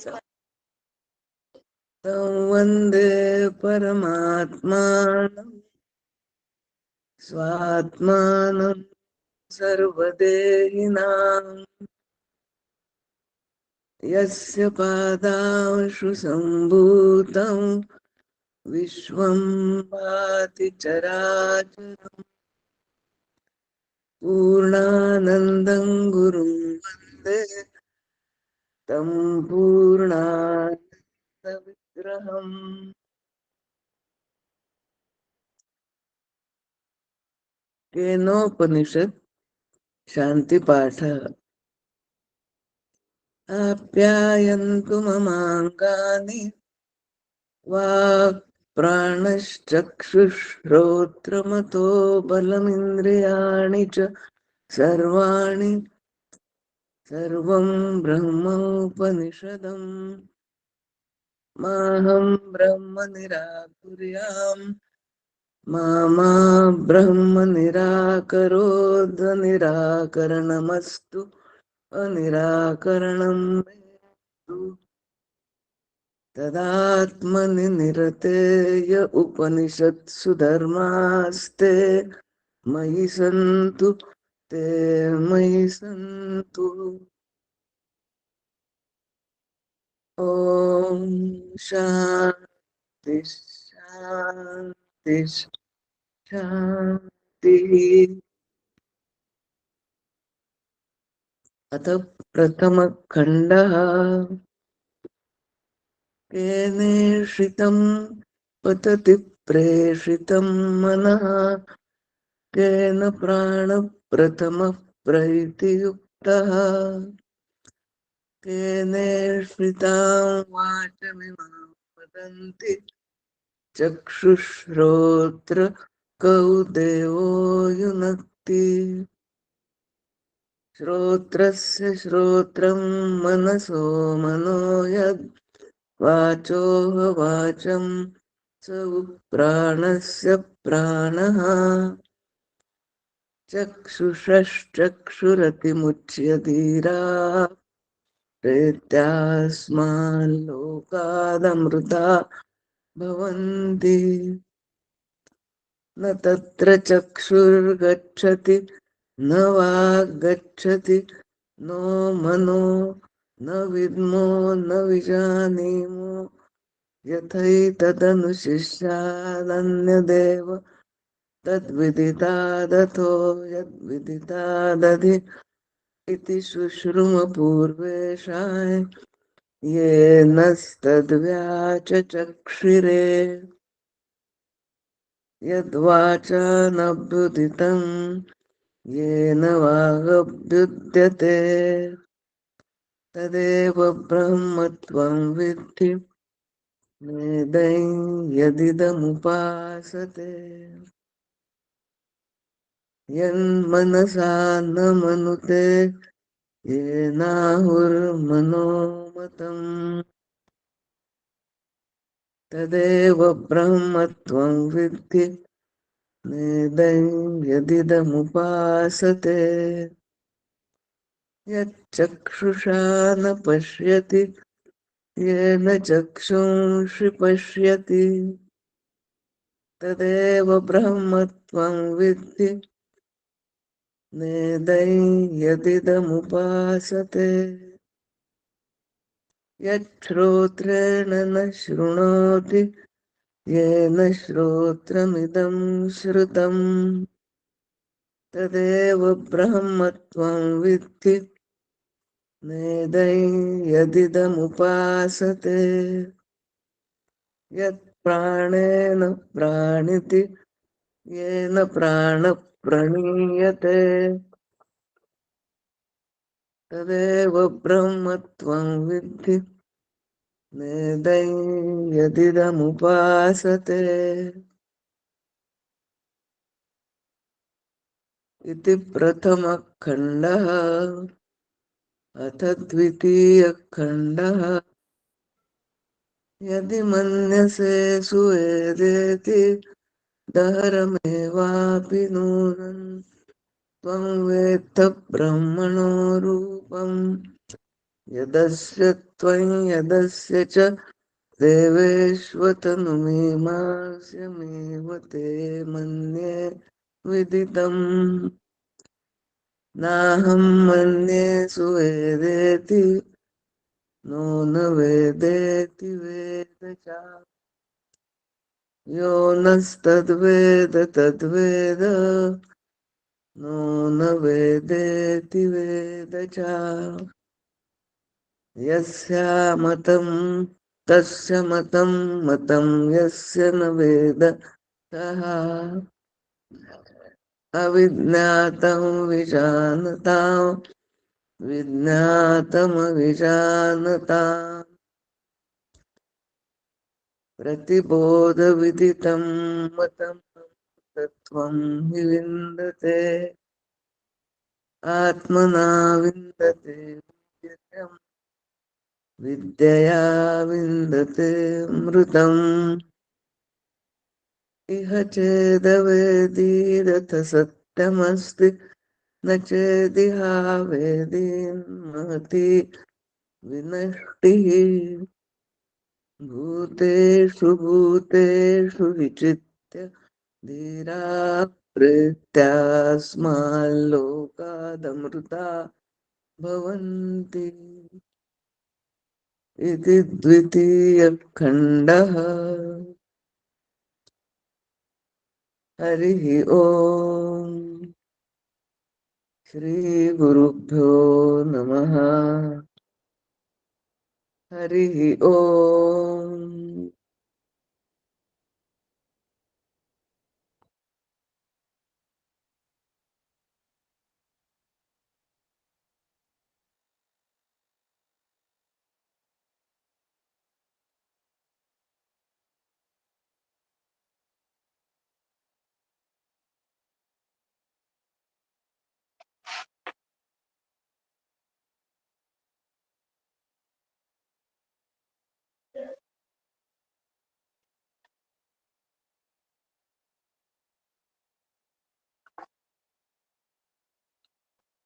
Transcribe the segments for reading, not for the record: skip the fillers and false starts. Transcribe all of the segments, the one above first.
तं वन्दे परमात्मानं स्वात्मानं सर्वदेहिनां यस्य पादांशु सम्भूतं विश्वं भाति चराचरं पूर्णानन्दं गुरुं वन्दे तं पूर्णानन्दविग्रहम्। केनोपनिषत् शांति पाठ। आप्यायन्तु ममाङ्गानि वाक् प्राणश्चक्षुश्रोत्रमतो बलमिन्द्रियाणि च सर्वाणि सर्वं ब्रह्मोपनिषदम् माहं ब्रह्म निराकुर्याम् मा ब्रह्म निराकरोत् निराकरणमस्तु अनिराकरणं मेस्तु। तदात्मनि निरतेय उपनिषत्सु धर्मास्ते मयि सन्तु ते मयि सन्तु। ॐ शान्ति शान्ति शान्तिः। अथ प्रथमखण्डः केनेषितं पतति प्रेषितं मनः केन प्राणप्रथमः प्रैतियुक्तः केनेषितां वाचमिमां वदन्ति चक्षुश्रोत्र कौ देवो युनक्ति श्रोत्रस्य श्रोत्रं मनसो मनो यद् वाचोह वाचं स प्राणस्य प्राणः चक्षुषश्चक्षुरतिमुच्य धीरा प्रेत्यास्माल्लोकादमृता भवन्ति न तत्र चक्षुर्गच्छति न वाग्गच्छति नो मनो न विद्मो न विजानीमो यथैतदनुशिष्यादन्यदेव तद्विदितादथो यद्विदितादधि इति शुश्रुमपूर्वेशाय येनस्तद्व्याचचक्षिरे यद्वाचानभ्युदितं येन वागभ्युद्यते तदेव ब्रह्मत्वं विद्धि वेदैं यदिदमुपासते यन्मनसा न मनुते येनाहुर्मनोमतम् तदेव ब्रह्मत्वं विद्धि वेदैं यदिदमुपासते यच्चक्षुषा न पश्यति येन चक्षुंषि पश्यति तदेव ब्रह्मत्वं विद्धि वेदैं यदिदमुपासते यच्छ्रोत्रेण न शृणोति येन श्रोत्रमिदं श्रुतम् तदेव ब्रह्मत्वं विद्धि वेदैं यदिदमुपासते यत्प्राणेन प्राणिति येन प्राणः प्रणीयते तदेव ब्रह्मत्वं विद्धि वेदैं यदिदमुपासते इति प्रथमः खण्डः। अथ द्वितीयः खण्डः यदि मन्यसे सुवेदेति दहरमेवापि नूनं त्वं वेत्थ ब्रह्मणो रूपं यदस्य त्वं यदस्य च देवेष्वतनुमीमांस्यमेव ते मन्ये विदितम् नाहं मन्ये सुवेदेति नो न वेदेति वेद च यो नस्तद्वेद तद्वेद नो न वेदेति वेद च यस्यामतं तस्य मतं मतं यस्य न वेद सः अविज्ञातं विजानतां विज्ञातमविजानताम् प्रतिबोधविदितं मतं तत्त्वं हि विन्दते आत्मना विन्दते नित्यम् विद्यया विन्दते मृतम् इह चेदवेदीरथ सत्यमस्ति न चेदिहावेदीन् महति विनष्टिः भूतेषु भूतेषु विचित्य धीरा प्रेत्यास्माल्लोकादमृता भवन्ति इति द्वितीयः खण्डः हरिः ओम् श्रीगुरुभ्यो नमः हरिः ओम्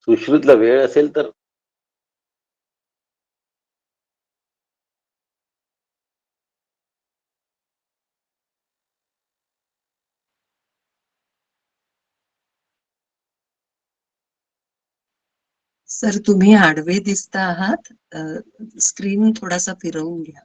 सुश्रुतला वेळ असेल तर सर तुम्ही आडवे दिसता आहात. स्क्रीन थोडासा फिरवून घ्या.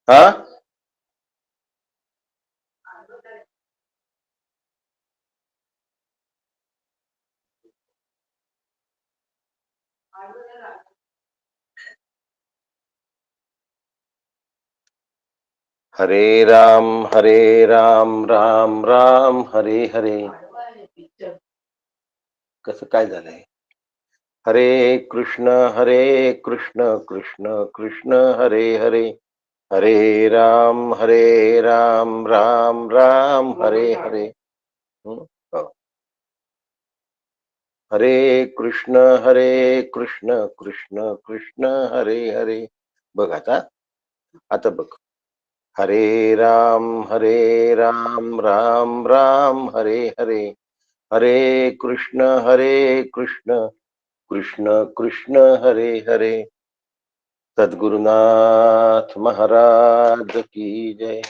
हा हरे राम राम राम हरे हरे. कसं काय झालंय? हरे कृष्ण कृष्ण कृष्ण हरे हरे. हरे राम राम राम हरे हरे. हं? हो. हरे कृष्ण कृष्ण कृष्ण हरे हरे. बघ आता बघ. हरे राम राम राम हरे हरे. हरे कृष्ण कृष्ण कृष्ण कृष्ण हरे हरे. सद्गुरुनाथ महाराज की जय.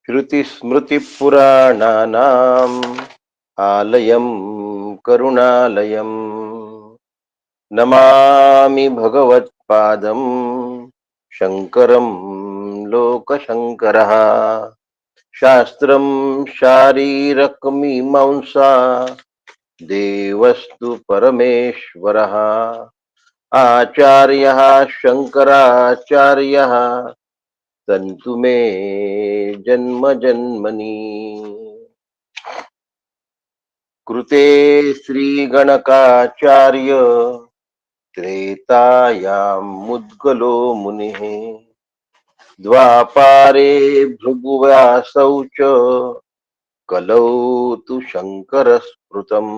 श्रुतिस्मृतिपुराणानाम् आलयं करुणालयम् नमामि भगवत्पादं शङ्करं लोकशङ्करः शास्त्रं शारीरकमीमांसा देवस्तु परमेश्वरः आचार्यः शङ्कराचार्यः सन्तु मे जन्म जन्मनि कृते श्रीगणकाचार्य त्रेतायां मुद्गलो मुनिः द्वापारे भृगुव्यासौ च कलौ तु शङ्करस्मृतम्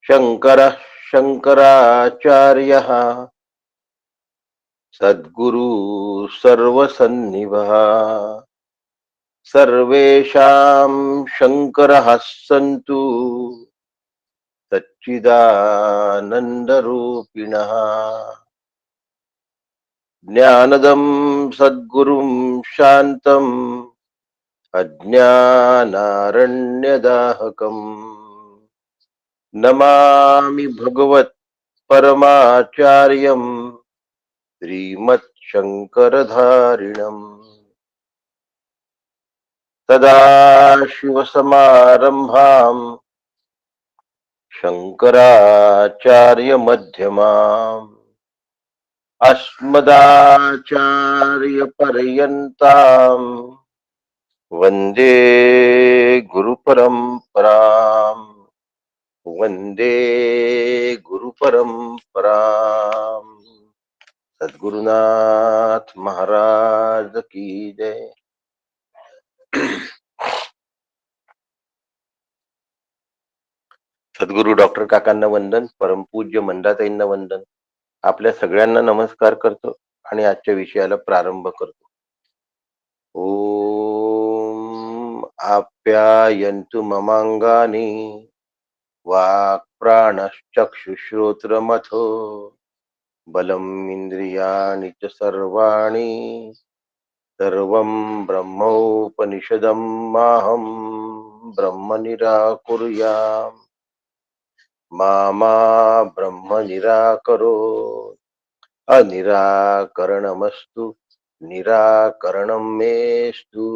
शङ्करः शङ्कराचार्यः सद्गुरु सर्वसन्निभः सर्वेषां शङ्करः सन्तु सच्चिदानन्दरूपिणः ज्ञानदं सद्गुरुं शान्तम् अज्ञानारण्यदाहकम् नमामि भगवत्परमाचार्यं श्रीमत्शङ्करधारिणम् सदाशिवसमारम्भाम् शङ्कराचार्यमध्यमाम् अस्मदाचार्यपर्यन्ताम् वन्दे गुरुपरम्पराम् वन्दे गुरुपरम्पराम् सद्गुरुनाथ महाराज की जय. सद्गुरु डॉक्टर काकांना वंदन, परमपूज्य मंदाताईंना वंदन. आपल्या सगळ्यांना नमस्कार करतो आणि आजच्या विषयाला प्रारंभ करतो. ओम आप्यायन्तु ममांगानि वाक् प्राणश्चक्षुश्रोत्रमथो बलम् इंद्रियाणि च सर्वाणि सर्वं ब्रह्मोपनिषदं माहं ब्रह्म निराकुर्याम् मा ब्रह्म निराकरो अनिराकरणमस्तु निराकरणं मेस्तु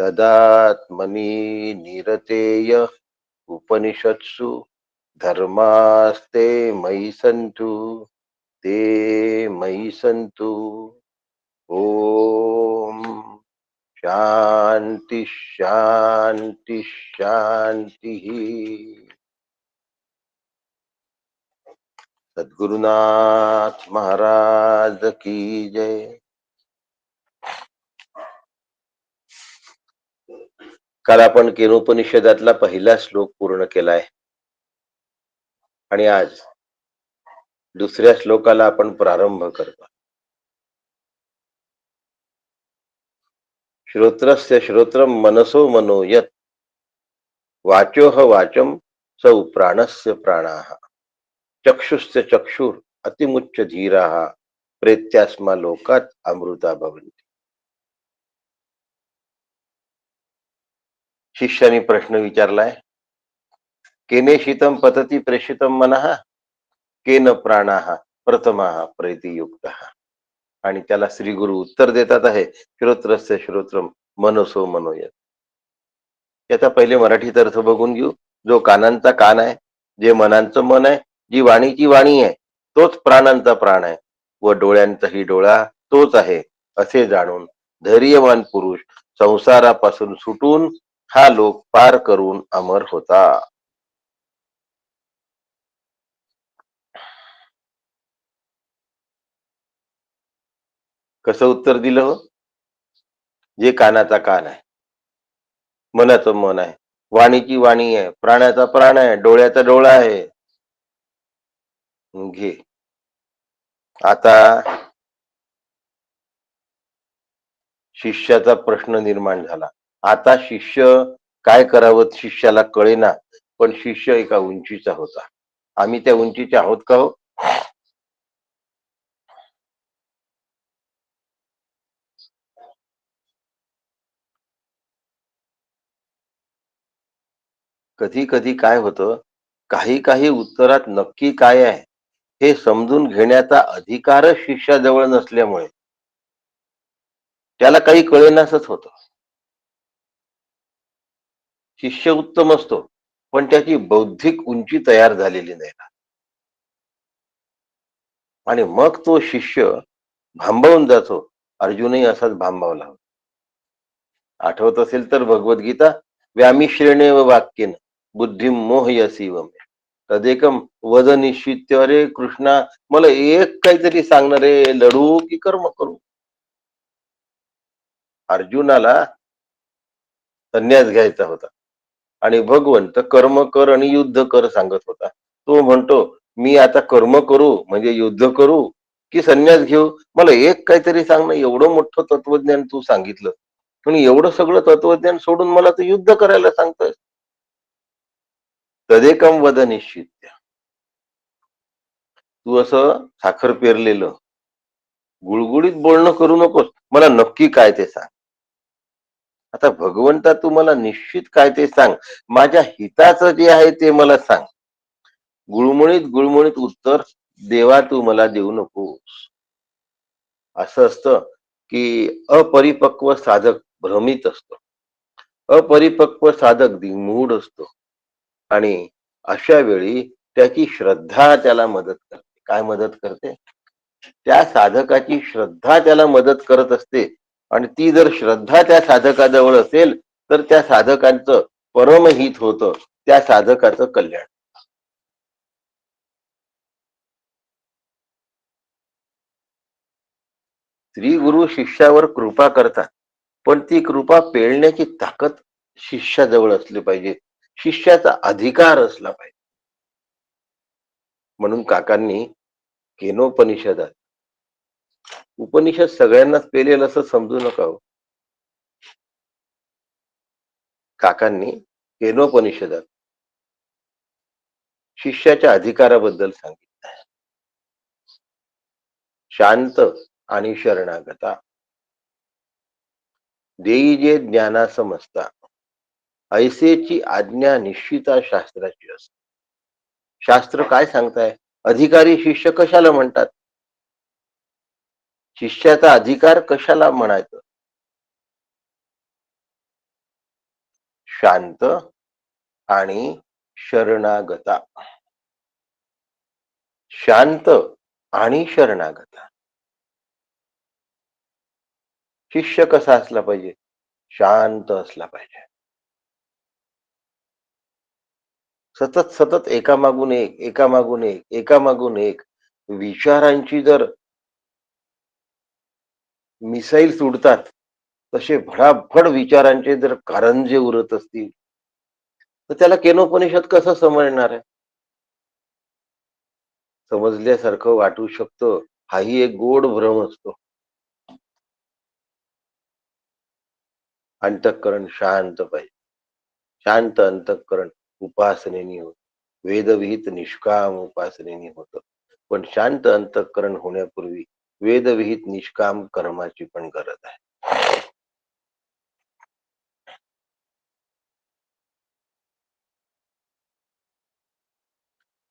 तदात्मनि निरतेय उपनिषत्सु धर्मास्ते मयि सन्तु ते मयि सन्तु. ओम शांति शांति शांति. सद्गुरुनाथ महाराज की जय. काल आपण केनोपनिषदातला पहिला श्लोक पूर्ण केलाय आणि आज दुसऱ्या श्लोकाला आपण प्रारंभ करतो. श्रोत्रस्य श्रोत्रम मनसो मनो यत् वाचोह वाचम सौ प्राणस्य प्राणाः चक्षुस्य चक्षुर अतिमुच्च धीराः प्रेत्यास्मा लोकात अमृता भवन्ति. शिष्याने प्रश्न विचारलाय, केने शीतम पतती प्रेषितम मनः केन प्राणाः प्रथमाः प्रीतियुक्तः. आणि त्याला श्री गुरु उत्तर देतात आहे, श्रोत्रस्य श्रोत्रम मनसो मनोयत. याचा पहिले मराठीत अर्थ बघून घेऊ. जो कानांचा कान आहे, जे मनांचं मन आहे, जी वाणीची वाणी आहे, तोच प्राणांचा प्राण आहे व डोळ्यांचाही डोळा तोच आहे असे जाणून धैर्यवान पुरुष संसारापासून सुटून हा लोक पार करून अमर होता. कसं उत्तर दिलं हो? जे कानाचा कान आहे, मनाचं मन आहे, वाणीची वाणी आहे, प्राण्याचा प्राण आहे, डोळ्याचा डोळा आहे. घे. आता शिष्याचा प्रश्न निर्माण झाला. आता शिष्य काय करावं शिष्याला कळेना, पण शिष्य एका उंचीचा होता. आम्ही त्या उंचीचे आहोत का हो? कधी कधी काय होतं, काही काही उत्तरात नक्की काय आहे हे समजून घेण्याचा अधिकारच शिष्याजवळ नसल्यामुळे त्याला काही कळेनासच होतं. शिष्य उत्तम असतो, पण त्याची बौद्धिक उंची तयार झालेली नाही. आणि मग तो शिष्य भांबावून जातो. अर्जुनही असाच भांबावला. आठवत असेल तर भगवद्गीता, व्यामिश्रेणेव वाक्येन बुद्धिम मोहयसीव मे तदेकम वद निश्चित्य. अरे कृष्णा, मला एक काहीतरी सांगणार रे, लढू की कर्म करू. अर्जुनाला संन्यास घ्यायचा होता आणि भगवंत कर्म कर आणि युद्ध कर सांगत होता. तो म्हणतो, मी आता कर्म करू म्हणजे युद्ध करू की संन्यास घेऊ? मला एक काहीतरी सांग ना, एवढं मोठं तत्वज्ञान तू सांगितलं, पण एवढं सगळं तत्वज्ञान सोडून मला तर युद्ध करायला सांगतोय. तदेकम वद निश्चित्य. तू असं साखर पेरलेलं गुळगुळीत बोलणं करू नकोस, मला नक्की काय ते सांग. आता भगवंता, तू मला निश्चित काय ते सांग, माझ्या हिताचं जे आहे ते मला सांग. गुळमुळीत गुळमुळीत उत्तर देवा तू मला देऊ नकोस. असं असतं की अपरिपक्व साधक भ्रमित असतो, अपरिपक्व साधक दिंगमूढ असतो, आणि अशा वेळी त्याची श्रद्धा त्याला मदत करते. काय मदत करते? त्या साधकाची श्रद्धा त्याला मदत करत असते. आणि ती जर श्रद्धा त्या साधकाजवळ असेल तर त्या साधकांचं परमहित होतं, त्या साधकाचं कल्याण. श्री गुरु शिष्यावर कृपा करतात, पण ती कृपा पेळण्याची ताकद शिष्याजवळ असली पाहिजे, शिष्याचा अधिकार असला पाहिजे. म्हणून काकांनी केनोपनिषदात, उपनिषद सगळ्यांनाच पेलेल असं समजू नका हो. काकांनी केनोपनिषदात शिष्याच्या अधिकाराबद्दल सांगितलं. शांत आणि शरणागता देई जे ज्ञाना समजता, ऐसेची आज्ञा निश्चिता शास्त्राची असते. शास्त्र काय सांगताय? अधिकारी शिष्य कशाला म्हणतात? शिष्याचा अधिकार कशाला म्हणायचं? शांत आणि शरणागता. शांत आणि शरणागता. शिष्य कसा असला पाहिजे? शांत असला पाहिजे. सतत सतत एकामागून एक, एकामागून एक, एकामागून एक विचारांची जर मिसाईल सुटतात, तसे भडाभड विचारांचे जर कारंजे उरत असतील तर त्याला केनोपनिषद कसं समजणार आहे? समजल्यासारखं वाटू शकतं, हाही एक गोड भ्रम असतो. अंतःकरण शांत पाहिजे. शांत अंतःकरण उपासनेने होत, वेदविहित निष्काम उपासनेने होतं. पण शांत अंतःकरण होण्यापूर्वी वेदविहित निष्काम कर्माची पण गरज आहे.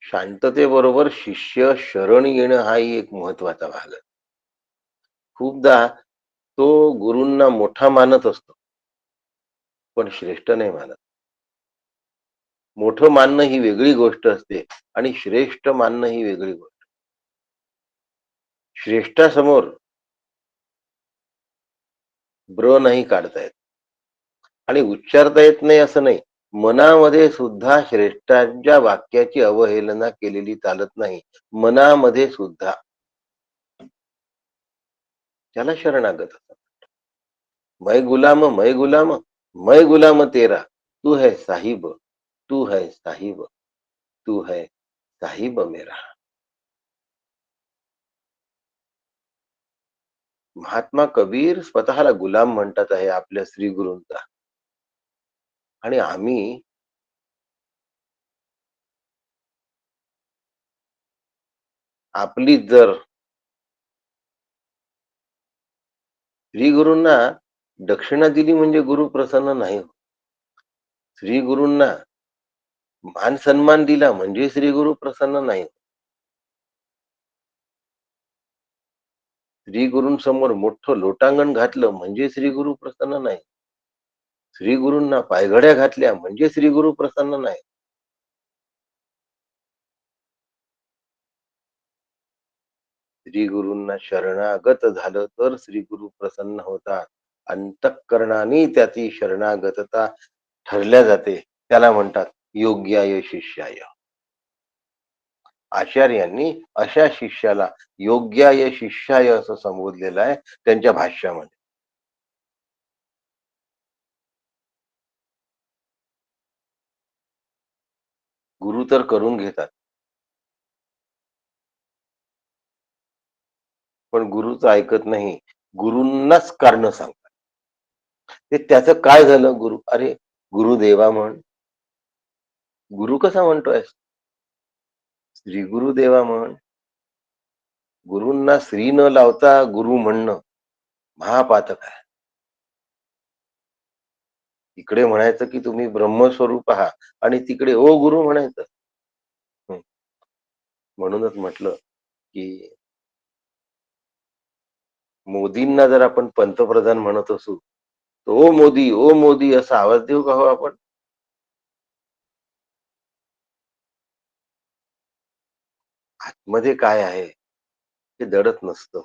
शांततेबरोबर शिष्य शरण येणं हाही एक महत्वाचा भाग आहे. खूपदा तो गुरूंना मोठा मानत असतो, पण श्रेष्ठ नाही मानत. मोठं मानणं ही वेगळी गोष्ट असते आणि श्रेष्ठ मानणं ही वेगळी गोष्ट. श्रेष्ठासमोर ब्र नाही काढता येत आणि उच्चारता येत नाही असं नाही. मनामध्ये सुद्धा श्रेष्ठांच्या वाक्याची अवहेलना केलेली चालत नाही. मनामध्ये सुद्धा. त्याला शरणागत. मैं गुलाम, मैं गुलाम तेरा, तू है साहिब, तू है साहिब, तू है साहिब मेरा. महात्मा कबीर स्वतःला गुलाम म्हणतात आहे आपल्या श्री गुरूंचा. आणि आम्ही आपली जर श्री गुरूंना दक्षिणा दिली म्हणजे गुरु प्रसन्न नाही. श्री गुरूंना मान सन्मान दिला म्हणजे श्री गुरु प्रसन्न नाही. श्री गुरूंसमोर मोठं लोटांगण घातलं म्हणजे श्री गुरु प्रसन्न नाही. श्री गुरूंना पायघड्या घातल्या म्हणजे श्री गुरु प्रसन्न नाही. श्री गुरूंना शरणागत झालं तर श्री गुरु प्रसन्न होतात. अंतःकरणाने त्याची शरणागतता ठरल्या जाते. त्याला म्हणतात योग्याय शिष्याय. आचार्यांनी अशा शिष्याला योग्याय शिष्याय असं संबोधलेलं आहे त्यांच्या भाष्यामध्ये. गुरु तर करून घेतात, पण गुरुचं ऐकत नाही. गुरूंनाच कारण सांगतात. ते त्याचं काय झालं गुरु? अरे गुरुदेवा म्हण. गुरु कसा म्हणतोय? श्री गुरुदेवा म्हण. गुरूंना श्री न लावता गुरु म्हणणं महापातक आहे. इकडे म्हणायचं की तुम्ही ब्रह्मस्वरूप आहात आणि तिकडे ओ गुरु म्हणायचं. म्हणूनच म्हटलं की मोदींना जर आपण पंतप्रधान म्हणत असू तर ओ मोदी असा आवाज देऊ का हो आपण? आतमध्ये काय आहे ते दडत नसतं.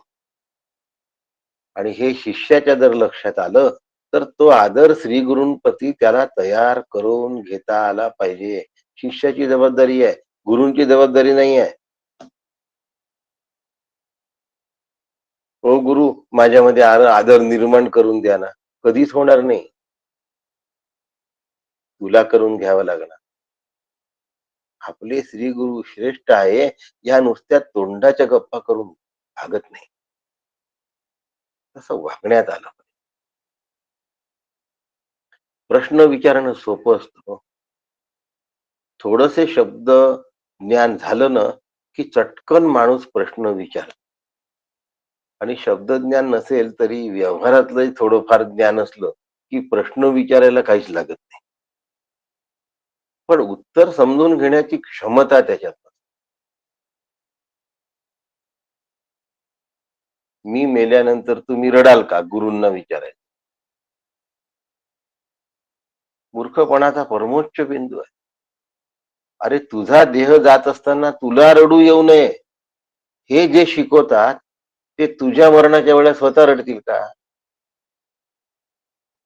आणि हे शिष्याच्या जर लक्षात आलं तर तो आदर श्री गुरूंप्रती त्याला तयार करून घेता आला पाहिजे. शिष्याची जबाबदारी आहे, गुरूंची जबाबदारी नाही आहे. ओ गुरु माझ्यामध्ये आदर निर्माण करून द्या ना. कधीच होणार नाही. तुला करून घ्यावं लागणार. आपले श्री गुरु श्रेष्ठ आहे या नुसत्या तोंडाच्या गप्पा करून भागत नाही. तसं वागण्यात आलं. प्रश्न विचारणं सोपं असतं. थोडसे शब्द ज्ञान झालं ना की चटकन माणूस प्रश्न विचार. आणि शब्दज्ञान नसेल तरी व्यवहारातलंही थोडंफार ज्ञान असलं की प्रश्न विचारायला काहीच लागत नाही. पण उत्तर समजून घेण्याची क्षमता त्याच्यात. मी मेल्यानंतर तुम्ही रडाल का? गुरूंना विचारायचं. मूर्खपणाचा परमोच्च बिंदू आहे. अरे तुझा देह जात असताना तुला रडू येऊ नये हे जे शिकवतात ते तुझ्या मरणाच्या वेळेला स्वतः रडतील का?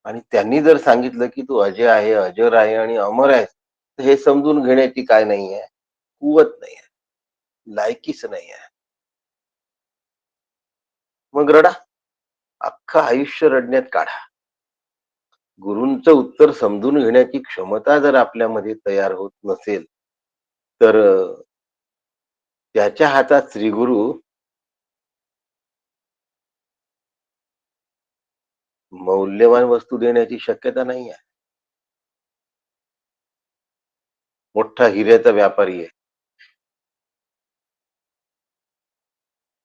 आणि त्यांनी जर सांगितलं की तू अजय आहे, अजर आहे आणि अमर आहेस, तर हे समजून घेण्याची काय नाहीये, कुवत नाहीये, लायकीच नाहीये. मग रडा, अख्खं आयुष्य रडण्यात काढा. गुरूंचं उत्तर समजून घेण्याची क्षमता जर आपल्यामध्ये तयार होत नसेल तर त्याच्या हातात श्रीगुरु मौल्यवान वस्तू देण्याची शक्यता नाही आहे. मोठा हिऱ्याचा व्यापारी आहे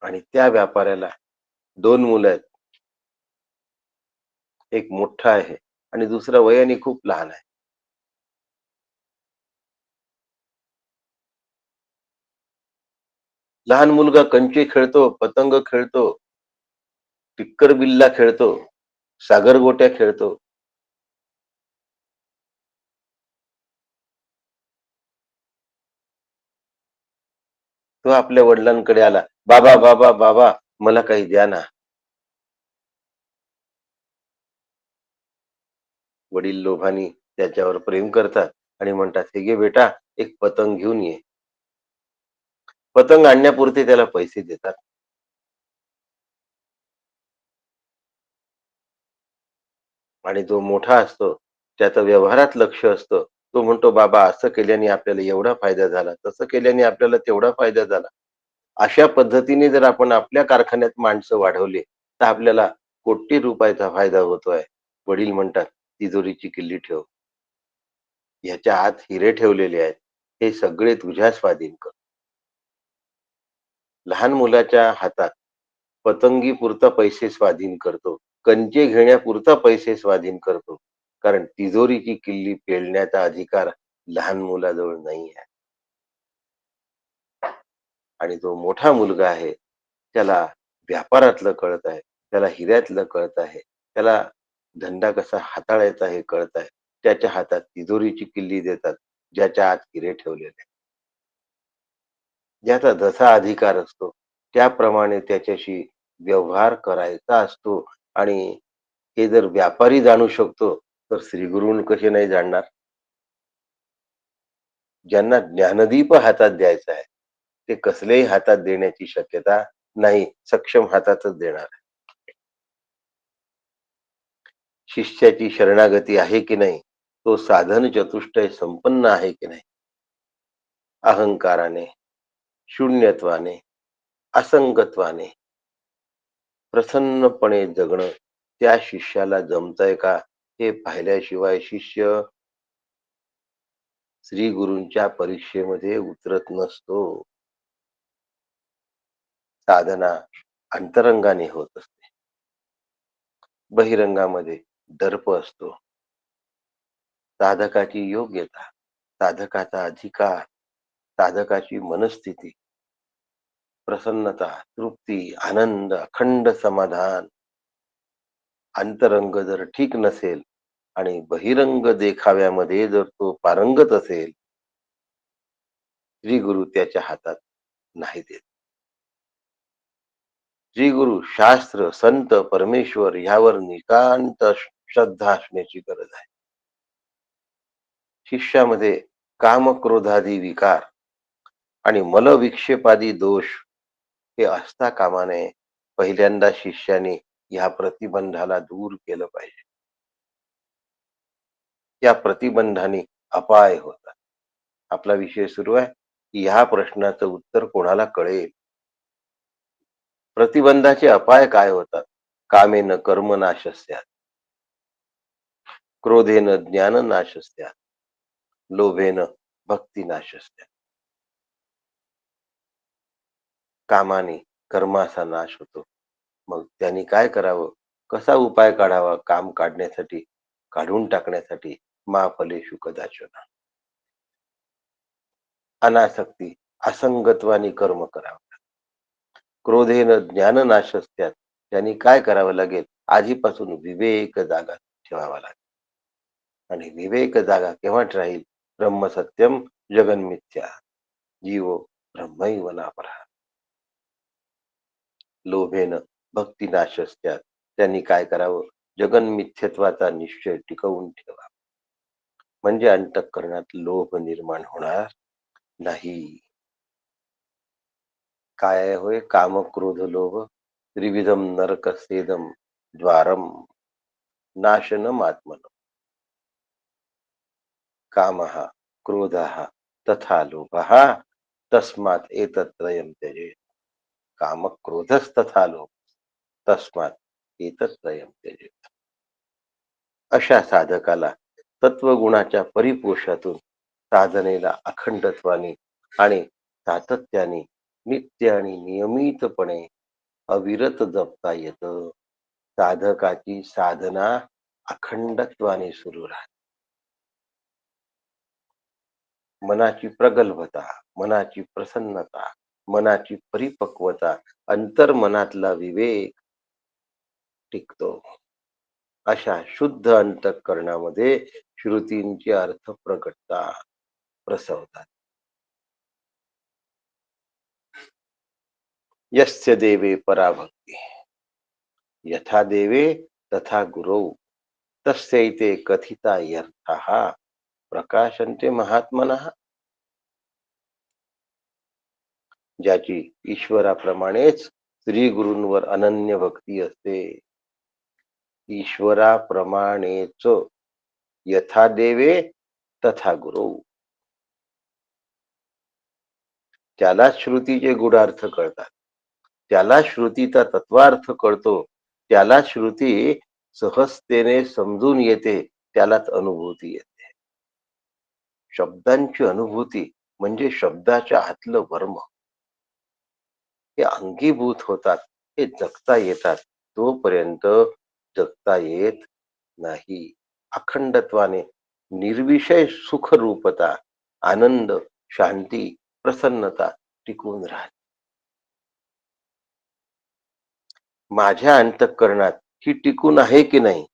आणि त्या व्यापाऱ्याला 2 मुलं आहेत. एक मोठा आहे आणि दुसरा वयाने खूप लहान आहे. लहान मुलगा कंचे खेळतो, पतंग खेळतो, टिक्कर बिल्ला खेळतो, सागरगोट्या खेळतो. तो आपल्या वडिलांकडे आला, बाबा बाबा बाबा मला काही द्या ना. वडील लोभानी त्याच्यावर प्रेम करतात आणि म्हणतात, हे घे बेटा, एक पतंग घेऊन ये. पतंग आणण्यापुरते त्याला पैसे देतात. आणि जो मोठा असतो त्याचं व्यवहारात लक्ष असतं. तो म्हणतो, बाबा असं केल्याने आपल्याला एवढा फायदा झाला, तसं केल्याने आपल्याला तेवढा फायदा झाला. अशा पद्धतीने जर आपण आपल्या कारखान्यात माणसं वाढवली तर आपल्याला कोटी रुपयाचा फायदा होतोय. वडील म्हणतात, तिजोरीची किल्ली ठेव, ह्याच्या आत हिरे ठेवलेले आहेत, हे सगळे तुझ्या स्वाधीन कर. लहान मुलाच्या हातात पतंगी पुरता पैसे स्वाधीन करतो, कंचे घेण्यापुरता पैसे स्वाधीन करतो, कारण तिजोरीची किल्ली पेलण्याचा अधिकार लहान मुलाजवळ नाही आहे. आणि जो मोठा मुलगा आहे त्याला व्यापारातलं कळत आहे, त्याला हिऱ्यातलं कळत आहे, त्याला धंदा कसा हाताळायचा हे कळत आहे. त्याच्या हातात तिजोरीची किल्ली देतात, ज्याच्या आत हिरे ठेवलेले आहेत. ज्याचा जसा अधिकार असतो त्याप्रमाणे त्याच्याशी व्यवहार करायचा असतो. आणि हे जर व्यापारी जाणू शकतो तर श्रीगुरू कसे नाही जाणणार. ज्यांना ज्ञानदीप हातात द्यायचा आहे ते कसल्याही हातात देण्याची शक्यता नाही, सक्षम हातातच देणार. शिष्याची शरणागती आहे की नाही, तो साधन चतुष्टय संपन्न आहे की नाही, अहंकाराने, शून्यत्वाने, असंगत्वाने प्रसन्नपणे जगणं त्या शिष्याला जमतंय का हे पाहिल्याशिवाय शिष्य श्री गुरूंच्या परीक्षेमध्ये उतरत नसतो. साधना अंतरंगाने होत असते, बहिरंगामध्ये दर्प असतो. साधकाची योग्यता, साधकाचा अधिकार, साधकाची मनस्थिती, प्रसन्नता, तृप्ती, आनंद, अखंड समाधान. अंतरंग जर ठीक नसेल आणि बहिरंग देखाव्यामध्ये जर तो पारंगत असेल, श्री गुरु त्याच्या हातात नाही देत. श्री गुरु, शास्त्र, संत, परमेश्वर यावर नितांत श्रद्धा असण्याची गरज आहे. शिष्यामध्ये काम, क्रोधादी विकार आणि मलविक्षेपादी दोष हे असता कामा नये. पहिल्यांदा शिष्याने या प्रतिबंधाला दूर केलं पाहिजे. या प्रतिबंधाने अपाय होतात. आपला विषय सुरू आहे की ह्या प्रश्नाचं उत्तर कोणाला कळेल. प्रतिबंधाचे अपाय काय होतात? कामेन कर्म नाशस्यात्, क्रोधेन ज्ञान नाशस्यात्, लोभेन भक्ती नाशस्यात्. कामाने कर्माचा नाश होतो. मग त्यांनी काय करावं, कसा उपाय काढावा काम काढण्यासाठी, काढून टाकण्यासाठी? मा फलेषु कदाचन. अनासक्ती, असंगत्वानी कर्म करावं. क्रोधेन ज्ञान नाशस्यात्, त्यांनी काय करावं लागेल, आधीपासून विवेक जागा ठेवावा लागेल. आणि विवेक जागा केव्हा राहील? ब्रह्म सत्यम जगन मिथ्या, जीवो ब्रह्मैव नापरः. लोभेन भक्ती नाशस्यात्, त्यांनी काय करावं, जगन मिथ्यत्वाचा निश्चय टिकवून ठेवा. म्हणजे अंतःकरणात लोभ निर्माण होणार नाही. काय आहे होय? काम, क्रोध, लोभ त्रिविधम नरकस्येदम द्वारम नाशनम आत्मन. कामः, क्रोधः तथा लोभः तस्मात् एतत्त्रयं त्यजेत्. काम, क्रोधस्तथा लोभ तस्मात् एतत्त्रयं त्यजेत्. अशा साधकाला तत्वगुणाच्या परिपोषातून साधनेला अखंडत्वाने आणि सातत्याने नित्य आणि नियमितपणे अविरत जपता येतं. साधकाची साधना अखंडत्वाने सुरू राहते. मनाची प्रगल्भता, मनाची प्रसन्नता, मनाची परिपक्वता, अंतर्मनातला विवेक टिकतो. अशा शुद्ध अंतःकरणामध्ये श्रुतींचे अर्थ प्रगटतात, प्रसवतात. यस्य देवे पराभक्ती, यथा देवे तथा गुरौ, तस्यैते कथिता यर्थाः प्रकाशन्ते महात्मनः. ज्याची ईश्वराप्रमाणेच श्री गुरूंवर अनन्य भक्ती असते, ईश्वराप्रमाणेच यथा देवे तथा गुरु, त्याला श्रुतीचे गूढार्थ कळतात, त्याला श्रुतीचा तत्वार्थ कळतो, त्याला श्रुती सहजतेने समजून येते, त्यालाच अनुभूती येते. शब्दांची अनुभूती म्हणजे शब्दाच्या आतलं वर्म हे अंगीभूत होतात, हे जगता येतात. तोपर्यंत जगता येत नाही. अखंडत्वाने निर्विषय सुख रूपता, आनंद, शांती, प्रसन्नता टिकून राहते. माझ्या अंतःकरणात ही टिकून आहे की नाही,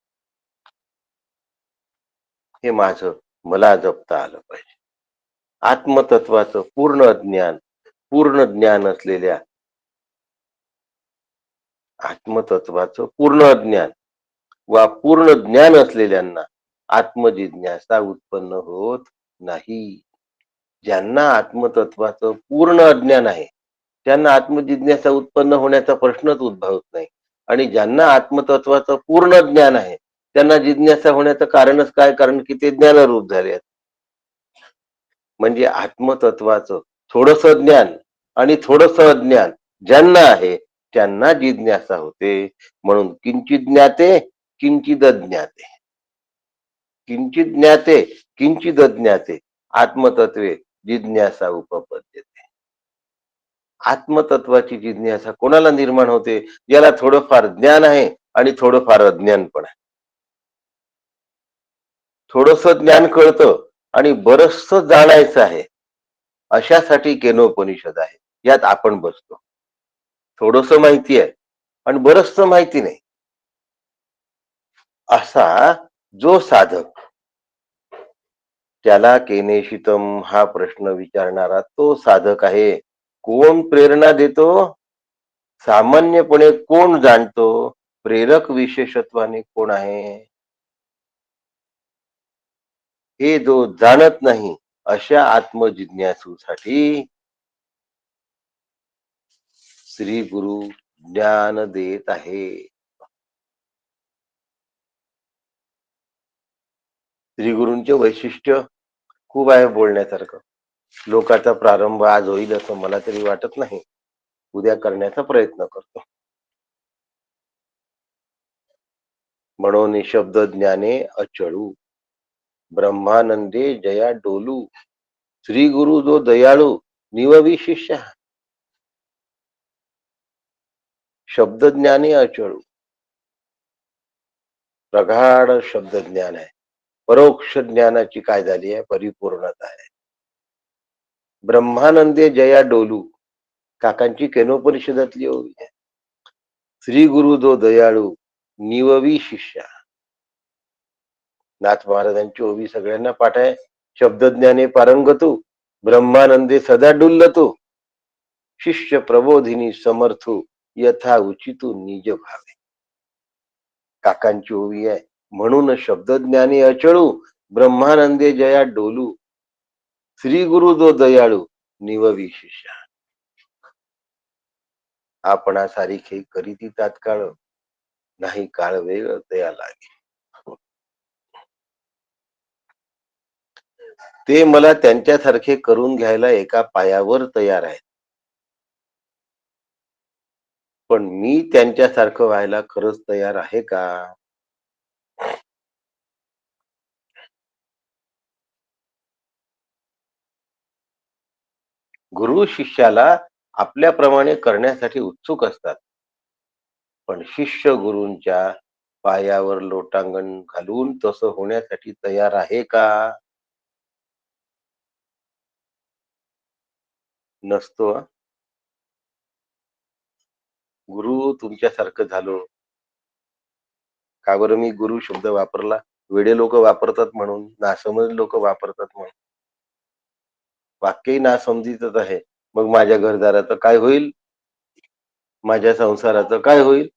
हे माझं मला जपता आलं पाहिजे. आत्मतत्वाचं पूर्ण ज्ञान असलेल्या आत्मतत्वाचं पूर्ण अज्ञान वा पूर्ण ज्ञान असलेल्यांना आत्मजिज्ञासा उत्पन्न होत नाही. ज्यांना आत्मतत्वाचं पूर्ण अज्ञान आहे त्यांना आत्मजिज्ञासा उत्पन्न होण्याचा प्रश्नच उद्भवत नाही. आणि ज्यांना आत्मतत्वाचं पूर्ण ज्ञान आहे त्यांना जिज्ञासा होण्याचं कारणच काय, कारण की ते ज्ञानरूप झाले आहेत. म्हणजे आत्मतत्वाचं थोडस ज्ञान आणि थोडस अज्ञान ज्यांना आहे त्यांना जिज्ञासा होते. म्हणून किंचित ज्ञाते किंचित अज्ञाते, किंचित ज्ञाते किंचित अज्ञाते आत्मतत्वे जिज्ञासा उपपद्यते. आत्मतत्वाची जिज्ञासा कोणाला निर्माण होते, ज्याला थोडंफार ज्ञान आहे आणि थोडंफार अज्ञान पण आहे. थोडस ज्ञान कळतं आणि बरचस जाणायचं आहे, अशासाठी केनोपनिषद आहे. यात आपण बसतो. थोडस माहिती आहे आणि बरचस माहिती नाही, असा जो साधक, त्याला केनेशितम हा प्रश्न विचारणारा तो साधक आहे. कोण प्रेरणा देतो, सामान्यपणे कोण जाणतो, प्रेरक विशेषत्वाने कोण आहे, हे जो जाणत नाही अशा आत्मजिज्ञासूसाठी श्री गुरु ज्ञान देत आहे. श्री गुरूंचे वैशिष्ट्य खूप आहे बोलण्यासारखं. लोकांचा प्रारंभ आज होईल असं मला तरी वाटत नाही. उद्या करण्याचा प्रयत्न करतो. म्हणून शब्द ज्ञाने अचळू, ब्रह्मानंदे जया डोलू, श्री गुरु जो दयाळू निववी शिष्य. शब्द ज्ञाने अचळू, प्रगाढ शब्द ज्ञान आहे. परोक्ष ज्ञानाची काय झाली आहे, परिपूर्णता आहे. ब्रह्मानंदे जया डोलू, काकांची केनोपनिषदातली ओवी आहे. श्री गुरु जो दयाळू निववी शिष्या, नाथ महाराजांची ओवी सगळ्यांना पाठ आहे. शब्दज्ञाने पारंगतू, ब्रह्मानंदे सदा डुल्लतू, शिष्य प्रबोधिनी समर्थू, यथा उचितू निज भावे. काकांची ओवी आहे. म्हणून शब्दज्ञाने अचळू, ब्रह्मानंदे जया डोलू, श्री गुरु जो दयाळू निववी शिष्या. आपणा सारिखे करीती तात्काळ, नाही काळ वेळ दया लागे. ते मला त्यांच्यासारखे करून घ्यायला एका पायावर तयार आहेत, पण मी त्यांच्यासारखं व्हायला खरंच तयार आहे का? गुरु शिष्याला आपल्याप्रमाणे करण्यासाठी उत्सुक असतात, पण शिष्य गुरूंच्या पायावर लोटांगण घालून तसं होण्यासाठी तयार आहे का? नसतो. गुरु तुमच्यासारखं झालो. का बरं मी गुरु शब्द वापरला? वेडे लोक वापरतात म्हणून, नासमज लोक वापरतात म्हणून. वाक्यही नासमजीतच आहे. मग माझ्या घरदाराचं काय होईल, माझ्या संसाराचं काय होईल?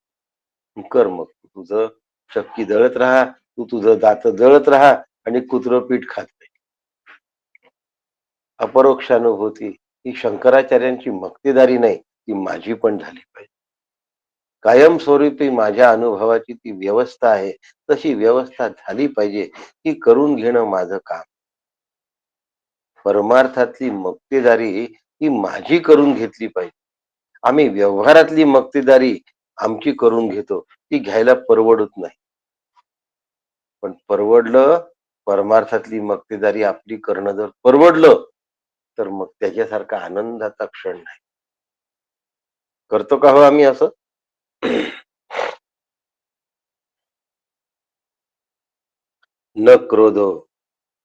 कर मग तुझं चक्की जळत राहा, तू तुझं दात जळत राहा आणि कुत्र पीठ खात नाही. अपरोक्षानुभूती ही शंकराचार्यांची मक्तेदारी नाही, ती माझी पण झाली पाहिजे. कायमस्वरूपी माझ्या अनुभवाची ती व्यवस्था आहे, तशी व्यवस्था झाली पाहिजे. ही करून घेणं माझं काम. परमार्थातली मक्तेदारी ही माझी करून घेतली पाहिजे. आम्ही व्यवहारातली मक्तेदारी आमची करून घेतो, ती घ्यायला परवडत नाही. पण परवडलं, परमार्थातली मक्तेदारी आपली करणं जर परवडलं, तर मग त्याच्यासारखा आनंदाचा क्षण नाही. करतो का हो आम्ही असं? न क्रोधो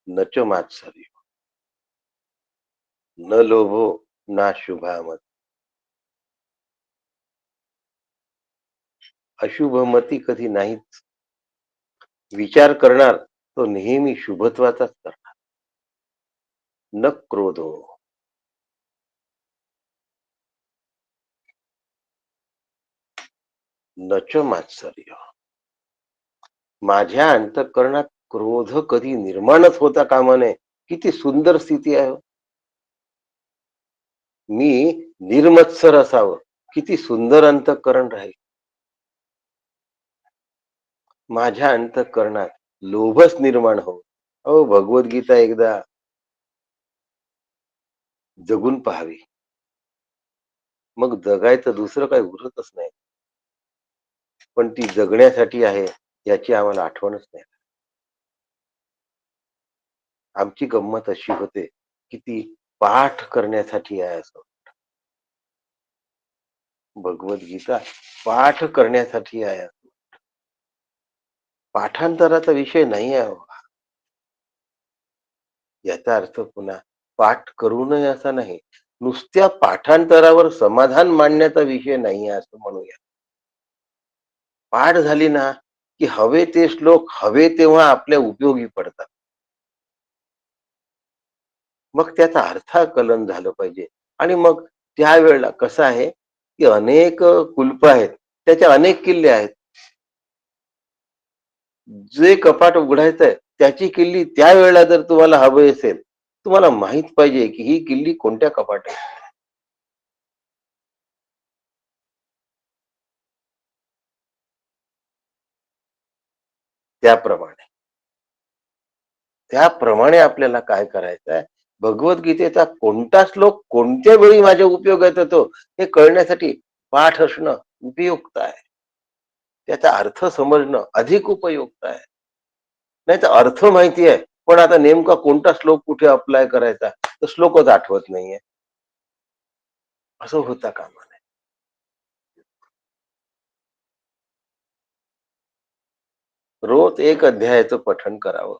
न च मात्सर्य, न लोभो ना शुभामत. अशुभमती कधी नाहीच. विचार करणार तो नेहमी शुभत्वाचाच करणार. न क्रोधो, न च मात्सर्य. माझ्या अंतःकरणात क्रोध कधी निर्माणच होता कामा नये. किती सुंदर स्थिती आहे हो. मी निर्मत्सर असावं, किती सुंदर अंतःकरण राहील. माझ्या अंतःकरणात लोभच निर्माण हो. अहो, भगवद्गीता एकदा जगून पाहावी, मग जगायचं दुसरं काही उरतच नाही. पण ती जगण्यासाठी आहे याची आम्हाला आठवणच नाही. आमची गंमत अशी होते की ती पाठ करण्यासाठी आहे असं. भगवद्गीता पाठ करण्यासाठी आहे. पाठांतराचा विषय नाही आहे हो. याचा अर्थ पुन्हा पाठ करू नये असा नाही, नुसत्या पाठांतरावर समाधान मांडण्याचा विषय नाही आहे असं म्हणूया. पाठ झाली ना की हवे ते श्लोक हवे तेव्हा आपल्या उपयोगी पडतात. मग त्याचा अर्थाकलन झालं पाहिजे. आणि मग त्यावेळेला कसं आहे की अनेक कुलप आहेत, त्याच्या अनेक किल्ले आहेत. जे कपाट उघडायचंय त्याची किल्ली त्यावेळेला जर तुम्हाला हवी असेल, तुम्हाला माहित पाहिजे की ही किल्ली कोणत्या कपाटात आहे. त्याप्रमाणे त्याप्रमाणे आपल्याला काय करायचं आहे, भगवद्गीतेचा कोणता श्लोक कोणत्या वेळी माझ्या उपयोगात येतो हे कळण्यासाठी पाठ असणं उपयुक्त आहे. त्याचा अर्थ समजणं अधिक उपयुक्त आहे. नाही तर अर्थ माहिती आहे पण आता नेमका कोणता श्लोक कुठे अप्लाय करायचा तर श्लोकच आठवत नाहीये. असं होता कामा नये. रोज एक अध्यायाचं पठण करावं.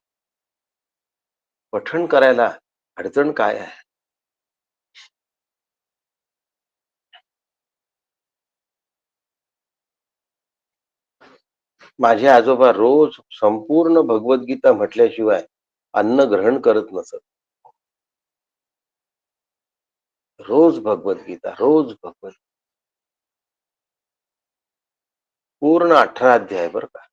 पठण करायला अडचण काय आहे? माझे आजोबा रोज संपूर्ण भगवद्गीता म्हटल्याशिवाय अन्न ग्रहण करत नसत. रोज भगवद्गीता, रोज भगवत, पूर्ण 18 अध्याय बरं का.